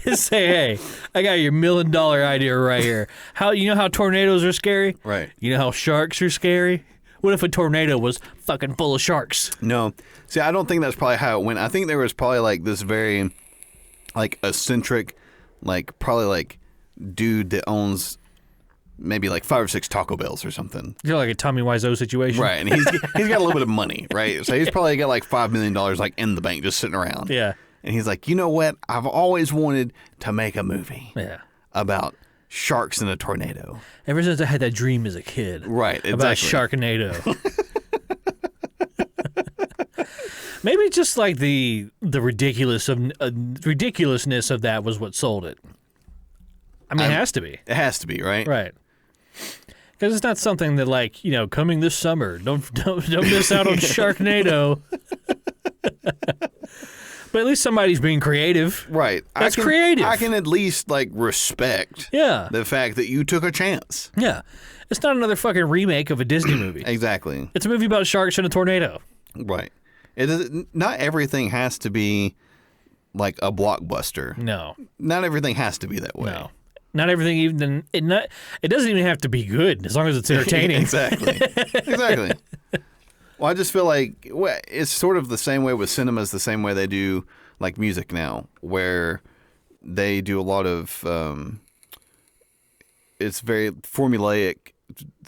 and say, hey, I got your $1 million idea right here. How tornadoes are scary? Right. You know how sharks are scary? What if a tornado was fucking full of sharks? No. See, I don't think that's probably how it went. I think there was probably like this very like eccentric, like probably like dude that owns maybe like 5 or 6 Taco Bells or something. You're like a Tommy Wiseau situation. Right. And he's got a little bit of money, right? So he's probably got like $5 million like in the bank just sitting around. Yeah. And he's like, you know what? I've always wanted to make a movie about sharks in a tornado. Ever since I had that dream as a kid. Right. Exactly. About Sharknado. Maybe just like the ridiculousness of that was what sold it. I mean, it has to be. It has to be, right? Right. Because it's not something that, like, you know, coming this summer. Don't miss out on Sharknado. But at least somebody's being creative. Right. That's creative. I can at least, like, respect the fact that you took a chance. Yeah. It's not another fucking remake of a Disney movie. Exactly. It's a movie about sharks and a tornado. Right. Not everything has to be, like, a blockbuster. No. Not everything has to be that way. No. Not everything even... It doesn't even have to be good, as long as it's entertaining. Exactly. Exactly. Well, I just feel like it's sort of the same way with cinemas, the same way they do like music now, where they do a lot of it's very formulaic.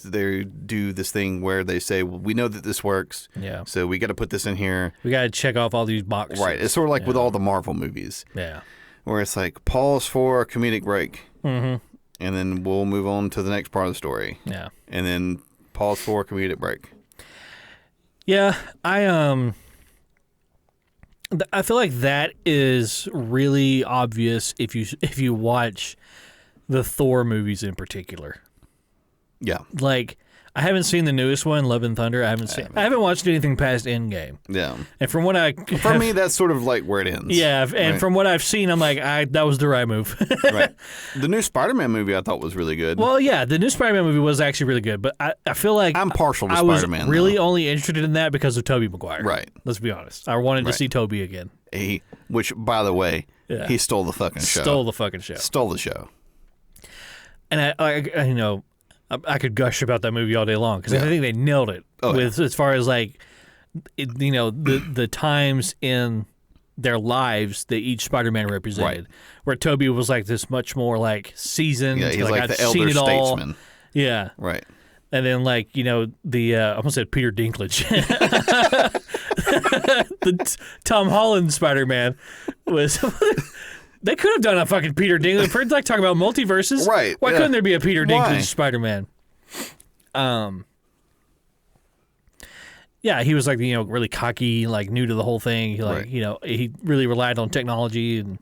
They do this thing where they say, well, we know that this works, so we got to put this in here. We got to check off all these boxes. Right. It's sort of like with all the Marvel movies. Yeah. Where it's like, pause for a comedic break. Mm-hmm. And then we'll move on to the next part of the story. Yeah. And then pause for a comedic break. Yeah, I feel like that is really obvious if you watch the Thor movies in particular. Yeah. Like, I haven't seen the newest one, Love and Thunder. I haven't watched anything past Endgame. Yeah. And from what for me, that's sort of like where it ends. Yeah, and from what I've seen, I'm like, that was the right move. Right. The new Spider-Man movie I thought was really good. Well, yeah, the new Spider-Man movie was actually really good, but I feel like I'm partial to I Spider-Man. was really only interested in that because of Tobey Maguire. Right. Let's be honest. I wanted to see Tobey again. Which, by the way, he stole the fucking show. Stole the fucking show. Stole the show. And I you know, I could gush about that movie all day long because I think they nailed it as far as like, you know, the times in their lives that each Spider-Man represented. Right. Where Tobey was like this much more like seasoned. Yeah, he's like I'd the elder seen it statesman. All. Yeah. Right. And then like, you know, I almost said Peter Dinklage. The Tom Holland Spider-Man was... They could have done a fucking Peter Dinklage. We're like talking about multiverses. Right. Why couldn't there be a Peter Dinklage Why? Spider-Man? Yeah, he was like, you know, really cocky, like new to the whole thing. He, like, you know, he really relied on technology and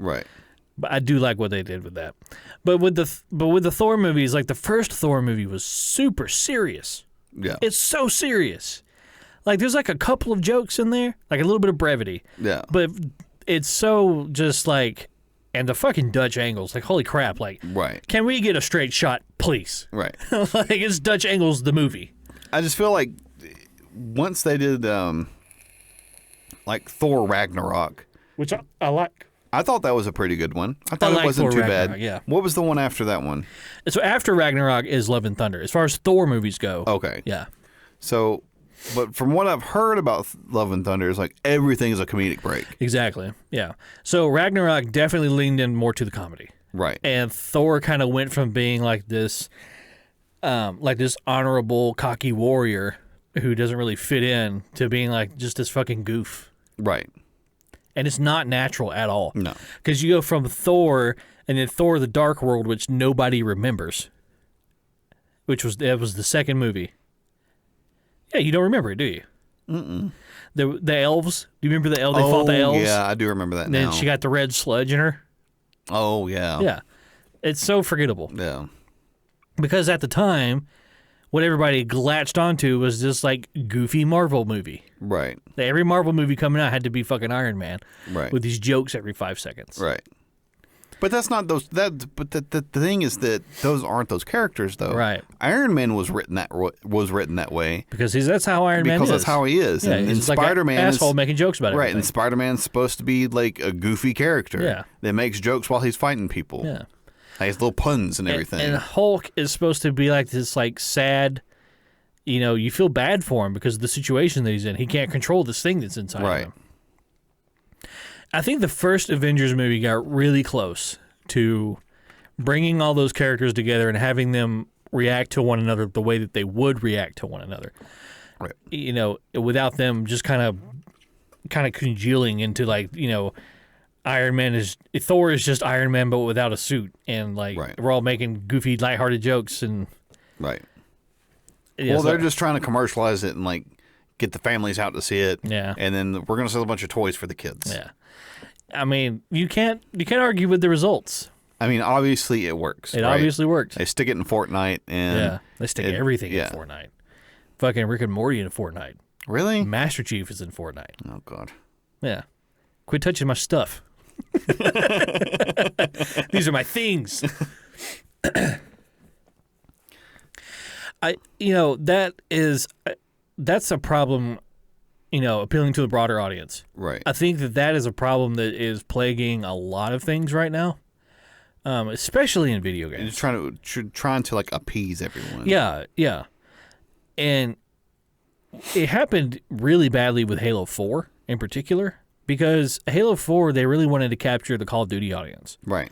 But I do like what they did with that. But with the Thor movies, like the first Thor movie was super serious. Yeah. It's so serious. Like there's like a couple of jokes in there, like a little bit of brevity. Yeah. But it's so just like and the fucking Dutch angles, like holy crap, like can we get a straight shot, please? Right. Like it's Dutch angles the movie. I just feel like once they did like Thor Ragnarok, which I like. I thought that was a pretty good one. I thought it wasn't too bad. Yeah. What was the one after that one? So after Ragnarok is Love and Thunder. As far as Thor movies go. Okay. Yeah. So, but from what I've heard about Love and Thunder, is like everything is a comedic break. Exactly. Yeah. So Ragnarok definitely leaned in more to the comedy. Right. And Thor kind of went from being like this honorable, cocky warrior who doesn't really fit in to being like just this fucking goof. Right. And it's not natural at all. No. Because you go from Thor and then Thor the Dark World, which nobody remembers, that was the second movie. Yeah, you don't remember it, do you? Mm-mm. The elves. Do you remember the elves? They fought the elves. Yeah, I do remember that now. Then she got the red sludge in her. Oh, yeah. Yeah. It's so forgettable. Yeah. Because at the time, what everybody latched onto was this like goofy Marvel movie. Right. Every Marvel movie coming out had to be fucking Iron Man. Right. With these jokes every 5 seconds. Right. But that's not those. But the thing is that those aren't those characters, though. Right. Iron Man was written that way because that's how Iron Man is. Because that's how he is. Yeah, and he's Spider-Man like an asshole making jokes about it. Right. And Spider-Man's supposed to be like a goofy character. That makes jokes while he's fighting people. Yeah. Like his little puns and everything. And Hulk is supposed to be like this like sad. You know, you feel bad for him because of the situation that he's in. He can't control this thing that's inside of him. I think the first Avengers movie got really close to bringing all those characters together and having them react to one another the way that they would react to one another. Right. You know, without them just kind of congealing into like, you know, Thor is just Iron Man but without a suit, and like we're all making goofy, lighthearted jokes and Well, they're just trying to commercialize it and like get the families out to see it. Yeah. And then we're gonna sell a bunch of toys for the kids. Yeah. I mean, you can't argue with the results. I mean, obviously it works. It right? obviously works. They stick it in Fortnite, and They stick everything in Fortnite. Fucking Rick and Morty in Fortnite. Really? Master Chief is in Fortnite. Oh God. Yeah. Quit touching my stuff. These are my things. That's a problem, appealing to the broader audience. Right. I think that is a problem that is plaguing a lot of things right now, especially in video games. Just trying to like appease everyone. Yeah, yeah. And it happened really badly with Halo 4 in particular, because Halo 4, they really wanted to capture the Call of Duty audience. Right.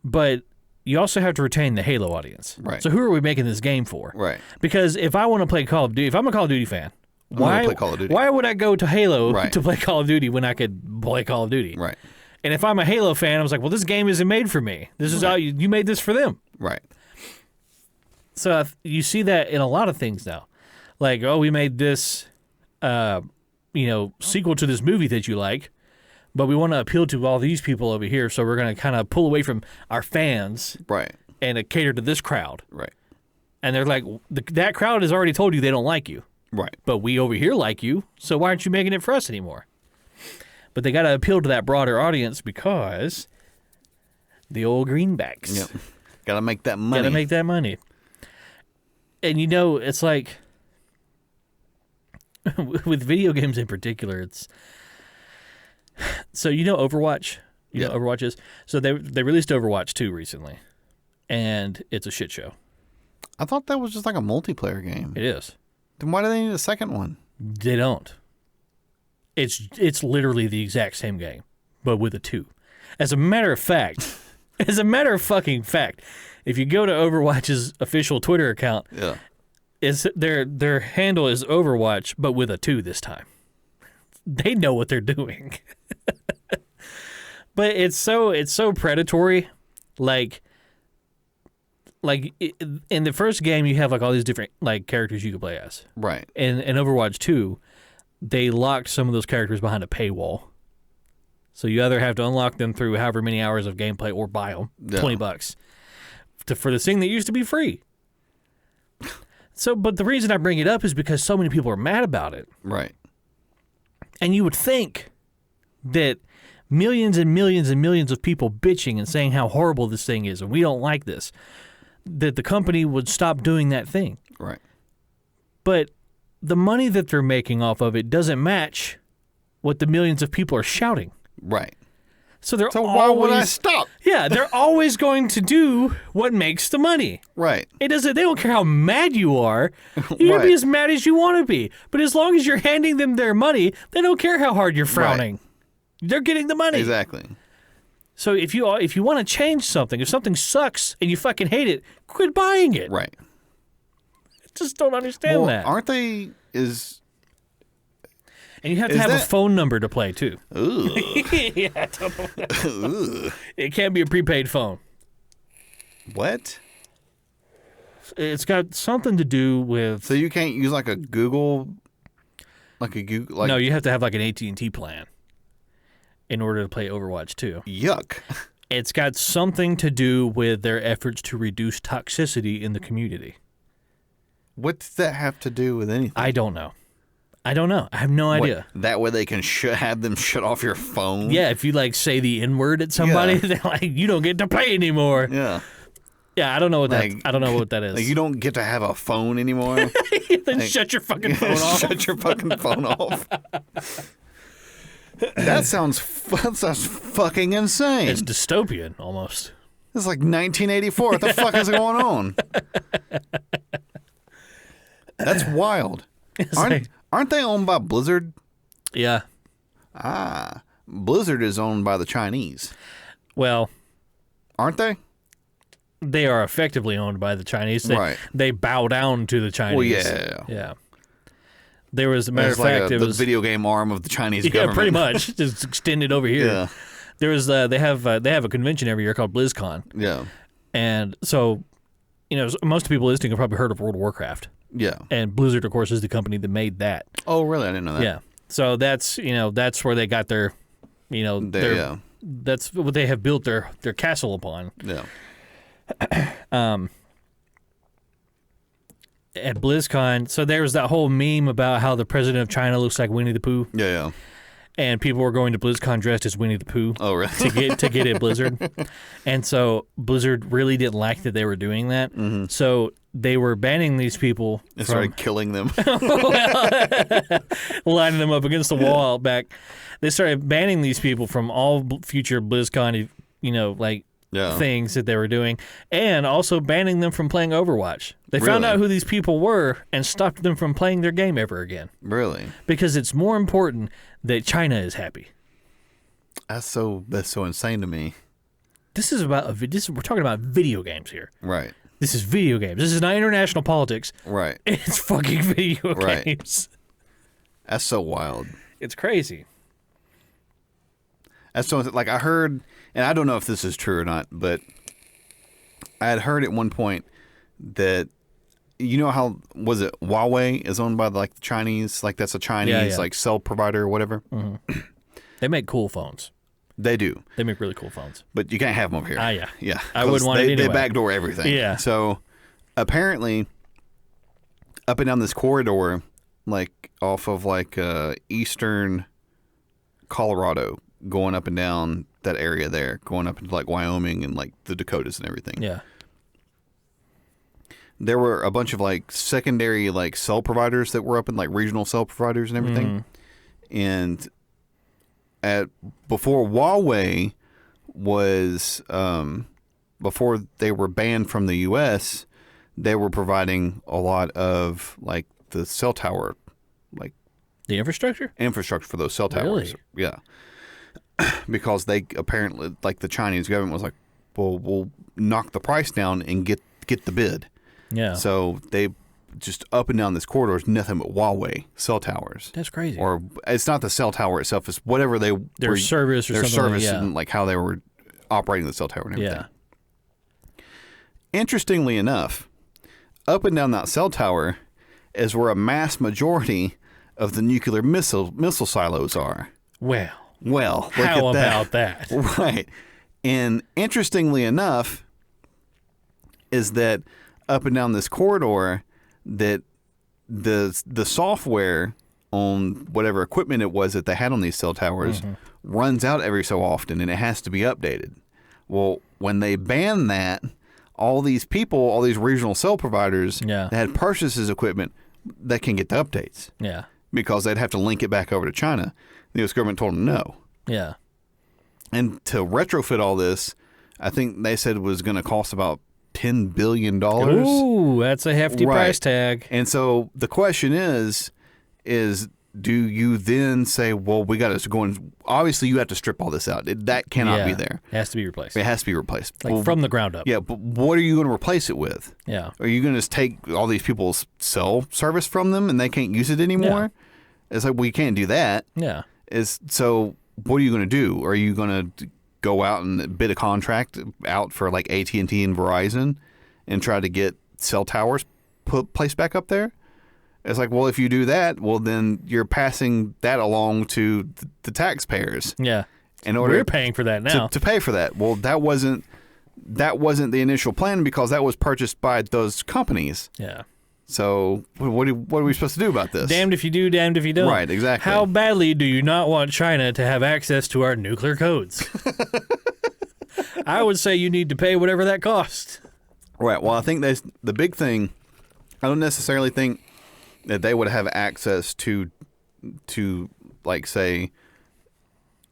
But you also have to retain the Halo audience. Right. So who are we making this game for? Right. Because if I want to play Call of Duty, if I'm a Call of Duty fan, why would I go to Halo to play Call of Duty when I could play Call of Duty? Right. And if I'm a Halo fan, I was like, well, this game isn't made for me. This is how you made this for them. Right. So you see that in a lot of things now. Like, oh, we made this, sequel to this movie that you like, but we want to appeal to all these people over here, so we're going to kind of pull away from our fans, right, and cater to this crowd, right. And they're like, that crowd has already told you they don't like you, right? But we over here like you, so why aren't you making it for us anymore? But they got to appeal to that broader audience because the old greenbacks. Yep. Got to make that money. Got to make that money. And it's like, with video games in particular, it's so Overwatch. You know Overwatch is. So they released Overwatch 2 recently, and it's a shit show. I thought that was just like a multiplayer game. It is. Then why do they need a second one? They don't. It's literally the exact same game, but with a 2. As a matter of fact, if you go to Overwatch's official Twitter account, their handle is Overwatch, but with a 2 this time. They know what they're doing. But it's so predatory. Like in the first game, you have like all these different like characters you could play as. Right. In Overwatch 2, they locked some of those characters behind a paywall. So you either have to unlock them through however many hours of gameplay or buy them, $20 for this thing that used to be free. So, but the reason I bring it up is because so many people are mad about it. Right. And you would think that millions and millions and millions of people bitching and saying how horrible this thing is and we don't like this, that the company would stop doing that thing. Right. But the money that they're making off of it doesn't match what the millions of people are shouting. Right. So why would I stop? Yeah, they're always going to do what makes the money. Right. They don't care how mad you are. You can be as mad as you want to be. But as long as you're handing them their money, they don't care how hard you're frowning. Right. They're getting the money. Exactly. So if you want to change something, if something sucks and you fucking hate it, quit buying it. Right. I just don't understand that. Aren't they And you have to have a phone number to play, too. Ooh. Yeah, it can't be a prepaid phone. What? It's got something to do with... So you can't use like a Google... No, you have to have like an AT&T plan in order to play Overwatch 2. Yuck. It's got something to do with their efforts to reduce toxicity in the community. What does that have to do with anything? I don't know. I have no idea. That way they can have them shut off your phone? Yeah, if you like say the N-word at somebody, they're like, you don't get to play anymore. Yeah. Yeah, I don't know what that is. Like you don't get to have a phone anymore? Then shut your fucking phone off. Shut your fucking phone off. That sounds fucking insane. It's dystopian, almost. It's like 1984. What the fuck is going on? That's wild. Aren't they owned by Blizzard? Yeah. Ah. Blizzard is owned by the Chinese. Well. Aren't they? They are effectively owned by the Chinese. They bow down to the Chinese. Well, yeah. Yeah. There was, a matter of fact, the video game arm of the Chinese government. Yeah, pretty much. Just extended over here. Yeah. There was, they have a convention every year called BlizzCon. Yeah. And so, most people listening have probably heard of World of Warcraft. Yeah. And Blizzard, of course, is the company that made that. Oh, really? I didn't know that. Yeah. So that's that's where they got their, that's what they have built their castle upon. Yeah. At BlizzCon, so there was that whole meme about how the president of China looks like Winnie the Pooh. Yeah. And people were going to BlizzCon dressed as Winnie the Pooh. Oh, really? to get at Blizzard. And so Blizzard really didn't like that they were doing that. Mm-hmm. So they were banning these people. And started killing them. Lining them up against the wall out back. They started banning these people from all future BlizzCon, things that they were doing, and also banning them from playing Overwatch. They found out who these people were and stopped them from playing their game ever again. Really? Because it's more important that China is happy. That's so insane to me. We're talking about video games here. Right. This is video games. This is not international politics. Right. It's fucking video games. That's so wild. It's crazy. That's so, like, I heard, and I don't know if this is true or not, but I had heard at one point that, how, was it Huawei is owned by the Chinese, that's a Chinese cell provider or whatever? Mm-hmm. They make cool phones. They do. They make really cool phones. But you can't have them over here. Yeah. Yeah. I wouldn't want it anyway. They backdoor everything. Yeah. So apparently, up and down this corridor, off of eastern Colorado, going up and down that area there, going up into Wyoming and the Dakotas and everything. Yeah. There were a bunch of secondary cell providers that were up in regional cell providers and everything. Mm. And before Huawei was before they were banned from the US, they were providing a lot of the cell tower the infrastructure for those cell towers. Really? Yeah. Because they apparently the Chinese government was well, we'll knock the price down and get the bid. Yeah. So they just up and down this corridor is nothing but Huawei cell towers. That's crazy. Or it's not the cell tower itself; it's whatever their service or their something. Service and how they were operating the cell tower and everything. Yeah. Interestingly enough, up and down that cell tower is where a mass majority of the nuclear missile silos are. Well, look how at about that? Right. And interestingly enough, is that up and down this corridor, that the software on whatever equipment it was that they had on these cell towers runs out every so often, and it has to be updated. Well, when they ban that, all these people, all these regional cell providers that had purchased this equipment, they can get the updates. Yeah. Because they'd have to link it back over to China. The U.S. government told them no. Yeah. And to retrofit all this, I think they said it was going to cost about $10 billion. Ooh, that's a hefty price tag. And so the question is do you then say, well, we got to go and obviously you have to strip all this out. That cannot be there. It has to be replaced. It has to be replaced. From the ground up. Yeah, but what are you going to replace it with? Yeah. Are you going to just take all these people's cell service from them and they can't use it anymore? Yeah. It's we can't do that. Yeah. So what are you going to do? Are you going to go out and bid a contract out for AT&T and Verizon and try to get cell towers placed back up there? It's well, if you do that, well, then you're passing that along to the taxpayers. Yeah. We're paying for that now. To pay for that. Well, that wasn't the initial plan because that was purchased by those companies. Yeah. So what are we supposed to do about this? Damned if you do, damned if you don't. Right, exactly. How badly do you not want China to have access to our nuclear codes? I would say you need to pay whatever that costs. Right. Well, I think that's the big thing. I don't necessarily think that they would have access to say,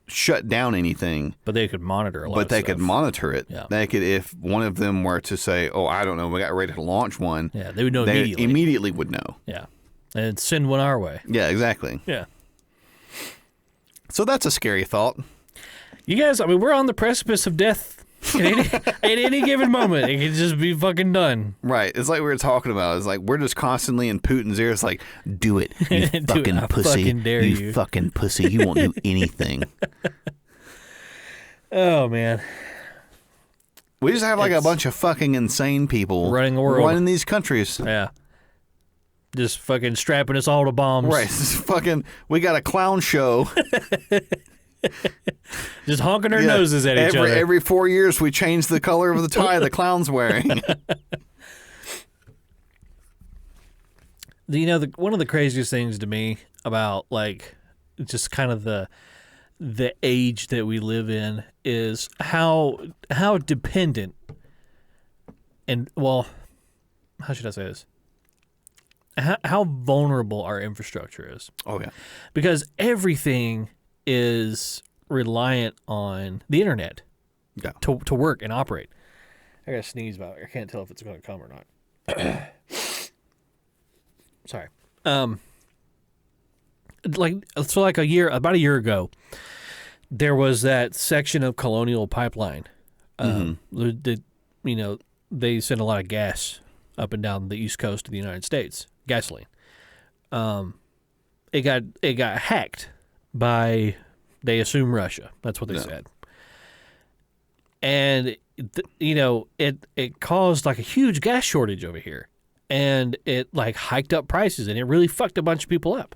shut down anything. But they could monitor a lot of But they stuff. could monitor it. Yeah. They could, if one of them were to say, oh, I don't know, we got ready to launch one. Yeah, they would know they immediately. immediately would know. Yeah. And send one our way. Yeah, exactly. Yeah. So that's a scary thought. You guys, we're on the precipice of death. At any given moment, it can just be fucking done. Right. It's like we were talking about. It's we're just constantly in Putin's ear. It's do it, you fucking pussy. Fucking dare you. Fucking pussy. You won't do anything. Oh, man. We just have a bunch of fucking insane people running the world. running these countries. Yeah. just fucking strapping us all to bombs. Right. This fucking, we got a clown show. Just honking our noses at each other. Every 4 years, we change the color of the tie the clown's wearing. One of the craziest things to me about like just kind of the age that we live in is how dependent and, well, how should I say this? How vulnerable our infrastructure is. Oh, yeah. Because everything is reliant on the internet to work and operate. I got to sneeze about it. I can't tell if it's going to come or not. Sorry. About a year ago, there was that section of Colonial Pipeline. They send a lot of gas up and down the east coast of the United States, gasoline. It got hacked by, they assume, Russia. That's what they said. And it caused like a huge gas shortage over here, and it like hiked up prices, and it really fucked a bunch of people up.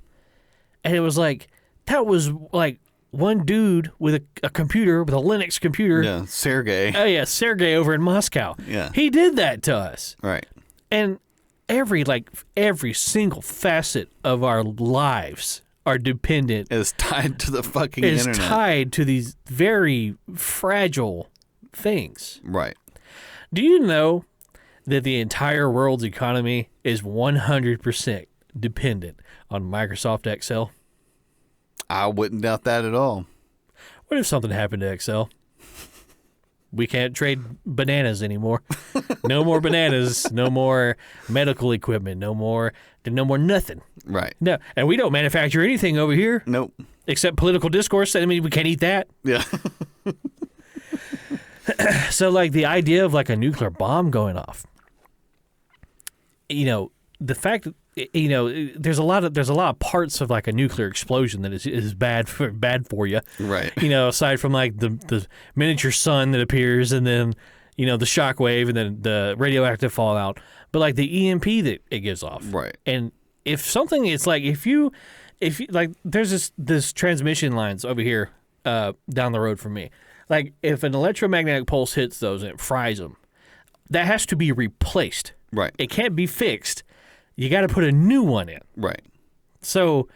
And it was like, that was like one dude with a computer, with a Linux computer. Yeah, Sergey. Oh, yeah, Sergey over in Moscow. Yeah. He did that to us. Right. And every single facet of our lives are dependent. Is tied to the fucking internet. Is tied to these very fragile things. Right. Do you know that the entire world's economy is 100% dependent on Microsoft Excel? I wouldn't doubt that at all. What if something happened to Excel? We can't trade bananas anymore. No more bananas. No more medical equipment. No more nothing. Right. No, and we don't manufacture anything over here. Nope. Except political discourse. I mean, we can't eat that. Yeah. So, like, the idea of like a nuclear bomb going off. The fact that there's a lot of parts of like a nuclear explosion that is bad for you. Right. Aside from like the miniature sun that appears, and then the shock wave, and then the radioactive fallout, but like the EMP that it gives off. Right. And if something, it's like if you like, there's this transmission lines over here down the road from me. Like, if an electromagnetic pulse hits those and it fries them, that has to be replaced. Right. It can't be fixed. You got to put a new one in. Right. So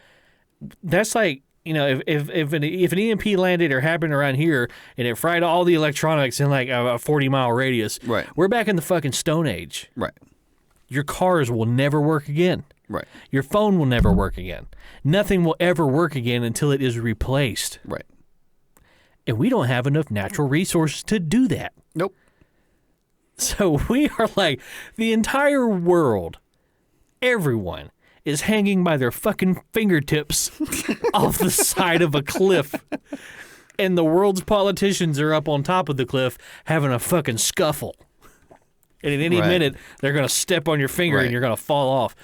that's like, if an EMP landed or happened around here and it fried all the electronics in like a 40-mile radius, right, we're back in the fucking Stone Age. Right. Your cars will never work again. Right. Your phone will never work again. Nothing will ever work again until it is replaced. Right. And we don't have enough natural resources to do that. Nope. So we are like, the entire world, everyone is hanging by their fucking fingertips off the side of a cliff. And the world's politicians are up on top of the cliff having a fucking scuffle. And at any minute, they're going to step on your finger and you're going to fall off.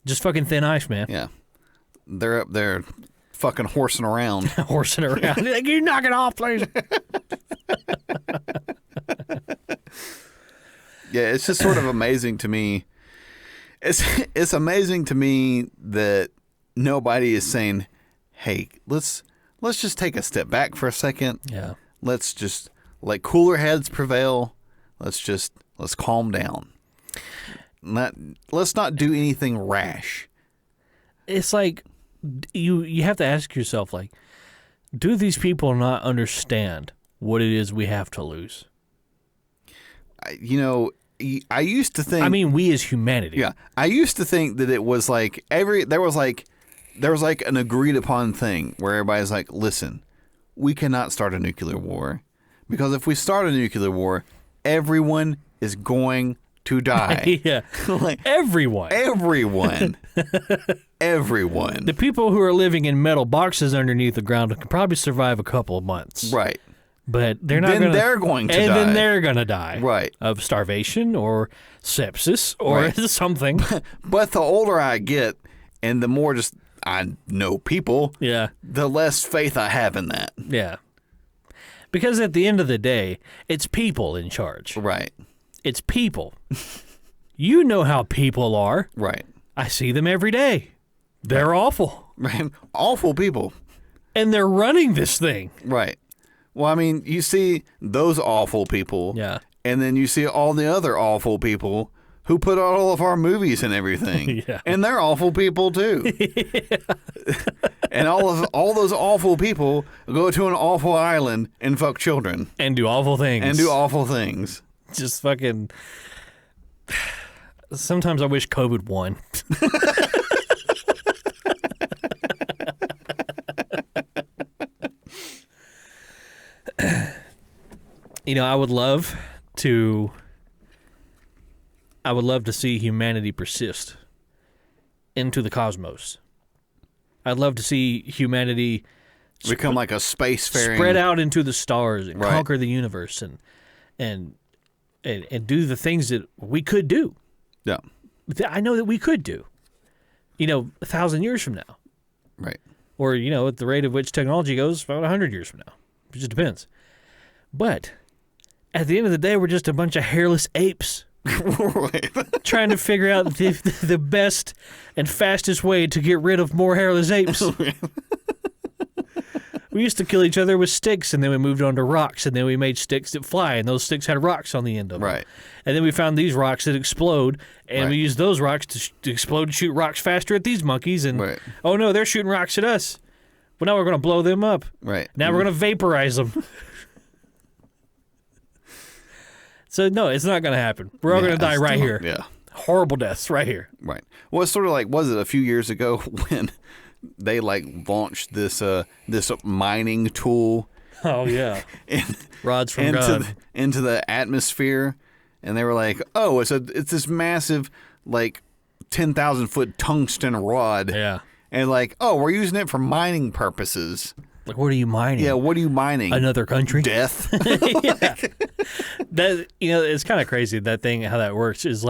Just fucking thin ice, man. Yeah. They're up there fucking horsing around. Horsing around. Like, you knock it off, please. Yeah, it's just sort of amazing to me. It's amazing to me that nobody is saying, "Hey, let's just take a step back for a second. Yeah. Let's just let cooler heads prevail. Let's calm down. Let's not do anything rash." It's like you have to ask yourself, like, do these people not understand what it is we have to lose? I used to think. I mean, we as humanity. Yeah, I used to think that it was like there was like an agreed upon thing where everybody's like, listen, we cannot start a nuclear war because if we start a nuclear war, everyone is going to die. Yeah, like everyone. Everyone. The people who are living in metal boxes underneath the ground can probably survive a couple of months. Right. But they're not. Then they're going to die. And then they're going to die. Right. Of starvation or sepsis or something. But the older I get and the more just I know people, the less faith I have in that. Yeah. Because at the end of the day, it's people in charge. Right. It's people. You know how people are. Right. I see them every day. They're awful. Right. Awful people. And they're running this thing. Right. Well, I mean, you see those awful people. Yeah. And then you see all the other awful people who put out all of our movies and everything. Yeah. And they're awful people too. And all those awful people go to an awful island and fuck children. And do awful things. Just fucking... Sometimes I wish COVID won. I would love to see humanity persist into the cosmos. I'd love to see humanity become like a spacefaring, spread out into the stars and conquer the universe and do the things that we could do. Yeah. I know that we could do. 1,000 years from now. Right. Or, at the rate of which technology goes, about 100 years from now. It just depends. But at the end of the day, we're just a bunch of hairless apes trying to figure out the best and fastest way to get rid of more hairless apes. We used to kill each other with sticks, and then we moved on to rocks, and then we made sticks that fly, and those sticks had rocks on the end of them. Right. And then we found these rocks that explode, and we used those rocks to explode and shoot rocks faster at these monkeys, and oh no, they're shooting rocks at us. Well, now we're going to blow them up. Right. Now we're going to vaporize them. So, no, it's not going to happen. We're all going to die right here. Yeah. Horrible deaths right here. Right. Well, it's sort of like, was it a few years ago when they launched this mining tool? Oh, yeah. Rods from God. Into the atmosphere. And they were like, oh, it's this massive, 10,000-foot tungsten rod. Yeah. And we're using it for mining purposes. Like, what are you mining? Yeah, what are you mining? Another country? Death. Yeah. That it's kind of crazy, that thing, how that works is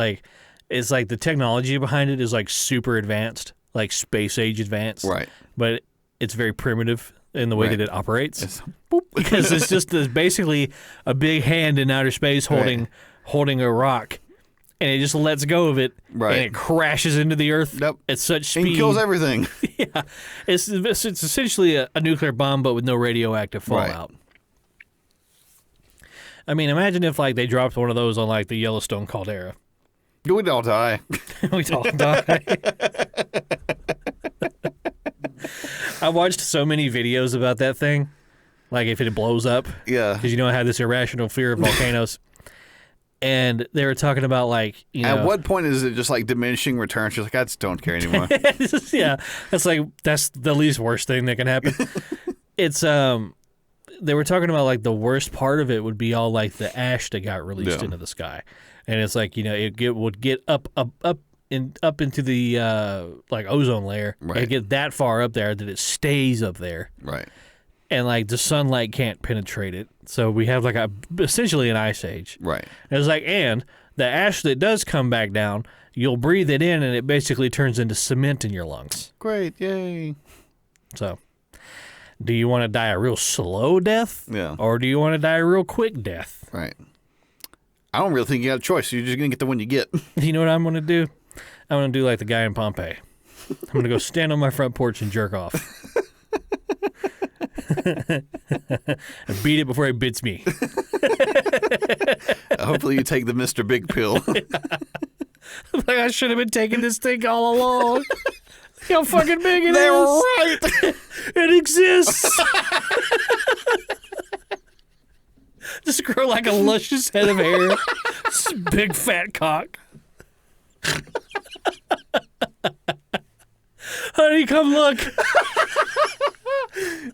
it's like the technology behind it is super advanced, like space age advanced. Right. But it's very primitive in the way that it operates. Boop. Because it's just basically a big hand in outer space holding a rock. And it just lets go of it, and it crashes into the Earth at such speed. And kills everything. Yeah. It's essentially a nuclear bomb, but with no radioactive fallout. Right. I mean, imagine if they dropped one of those on the Yellowstone caldera. We'd all die. We'd all die. I watched so many videos about that thing, if it blows up. Yeah. Because I had this irrational fear of volcanoes. And they were talking about At what point is it just diminishing returns? She's I just don't care anymore. Yeah, that's the least worst thing that can happen. It's they were talking about the worst part of it would be all the ash that got released into the sky, and it's it would get up into the ozone layer. Right. It get that far up there that it stays up there. Right. And the sunlight can't penetrate it, so we have essentially an ice age. Right. And it's and the ash that does come back down, you'll breathe it in, and it basically turns into cement in your lungs. Great, yay! So, do you want to die a real slow death? Yeah. Or do you want to die a real quick death? Right. I don't really think you got a choice. You're just gonna get the one you get. You know what I'm gonna do? I'm gonna do like the guy in Pompeii. I'm gonna go stand on my front porch and jerk off. And beat it before it bits me. Hopefully you take the Mr. Big pill. I should have been taking this thing all along. Look how fucking big it is. They're right. It exists. Just grow like a luscious head of hair. Big fat cock. Honey, come look.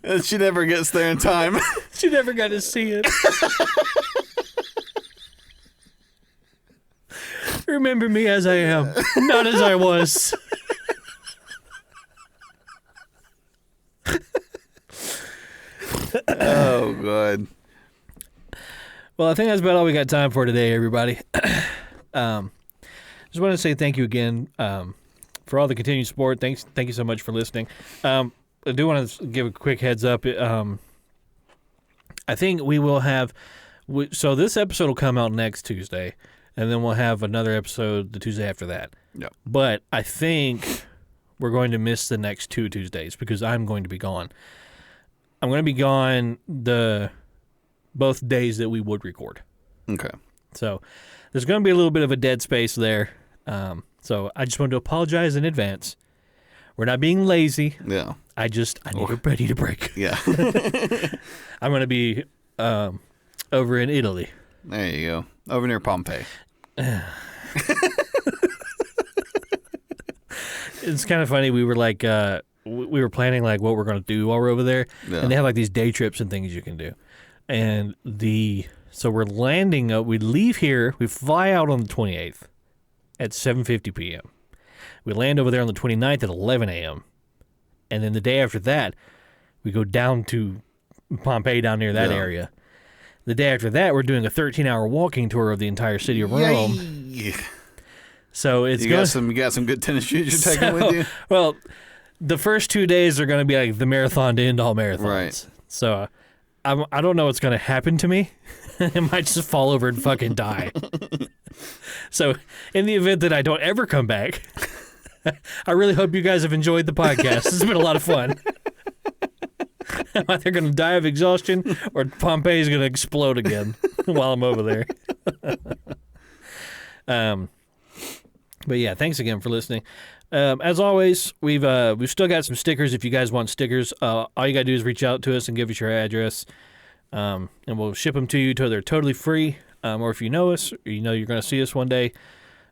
And she never gets there in time. She never got to see it. Remember me as I am, not as I was. Oh, God. Well, I think that's about all we got time for today, everybody. Just want to say thank you again for all the continued support. Thank you so much for listening. I do want to give a quick heads up. I think we will have... So this episode will come out next Tuesday, and then we'll have another episode the Tuesday after that. Yeah. But I think we're going to miss the next 2 Tuesdays because I'm going to be gone. I'm going to be gone both days that we would record. Okay. So there's going to be a little bit of a dead space there. So I just want to apologize in advance. We're not being lazy. Yeah. I need a break. Yeah. I'm going to be over in Italy. There you go. Over near Pompeii. It's kind of funny. We were like, we were planning like what we're going to do while we're over there. Yeah. And they have like these day trips and things you can do. And so we're landing, we leave here, we fly out on the 28th at 7:50 p.m. We land over there on the 29th at 11 a.m. And then the day after that, we go down to Pompeii down near that area. The day after that, we're doing a 13-hour walking tour of the entire city of Rome. Yay. So it's you got some good tennis shoes you're taking with you? Well, the first 2 days are going to be like the marathon to end all marathons. Right. So I don't know what's going to happen to me. I might just fall over and fucking die. So in the event that I don't ever come back, I really hope you guys have enjoyed the podcast. It's been a lot of fun. I'm either going to die of exhaustion or Pompeii is going to explode again while I'm over there. But yeah, thanks again for listening. As always, we've still got some stickers. If you guys want stickers, all you gotta do is reach out to us and give us your address, and we'll ship them to you. They're totally free. Or if you know us, or you know you're gonna see us one day,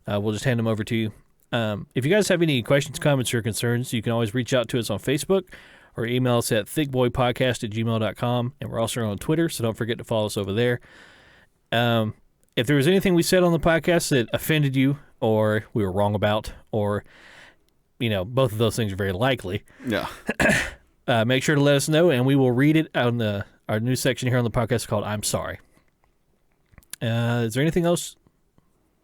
we'll just hand them over to you. If you guys have any questions, comments, or concerns, you can always reach out to us on Facebook or email us at thickboypodcast@gmail.com, and we're also on Twitter, so don't forget to follow us over there. If there was anything we said on the podcast that offended you, or we were wrong about, or both of those things are very likely. Yeah. Make sure to let us know, and we will read it on our new section here on the podcast called "I'm Sorry." Is there anything else?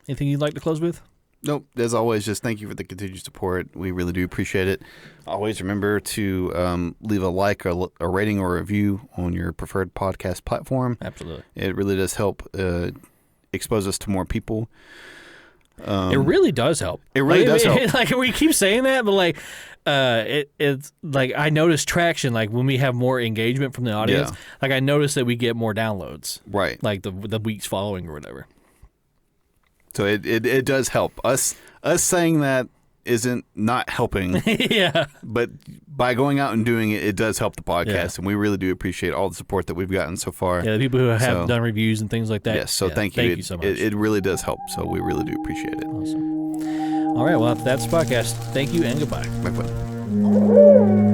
Anything you'd like to close with? Nope. As always, just thank you for the continued support. We really do appreciate it. Always remember to leave a like, a rating, or a review on your preferred podcast platform. Absolutely. It really does help expose us to more people. It really does help. It really does help. Like we keep saying that, but like it's like I notice traction like when we have more engagement from the audience. Yeah. Like I notice that we get more downloads. Right. Like the weeks following or whatever. So it does help. Us saying that isn't not helping. Yeah. But by going out and doing it, it does help the podcast, and we really do appreciate all the support that we've gotten so far. Yeah, the people who have done reviews and things like that. Yes, so thank you. Thank you so much. It really does help, so we really do appreciate it. Awesome. All right, well, that's the podcast. Thank you and goodbye. Bye-bye.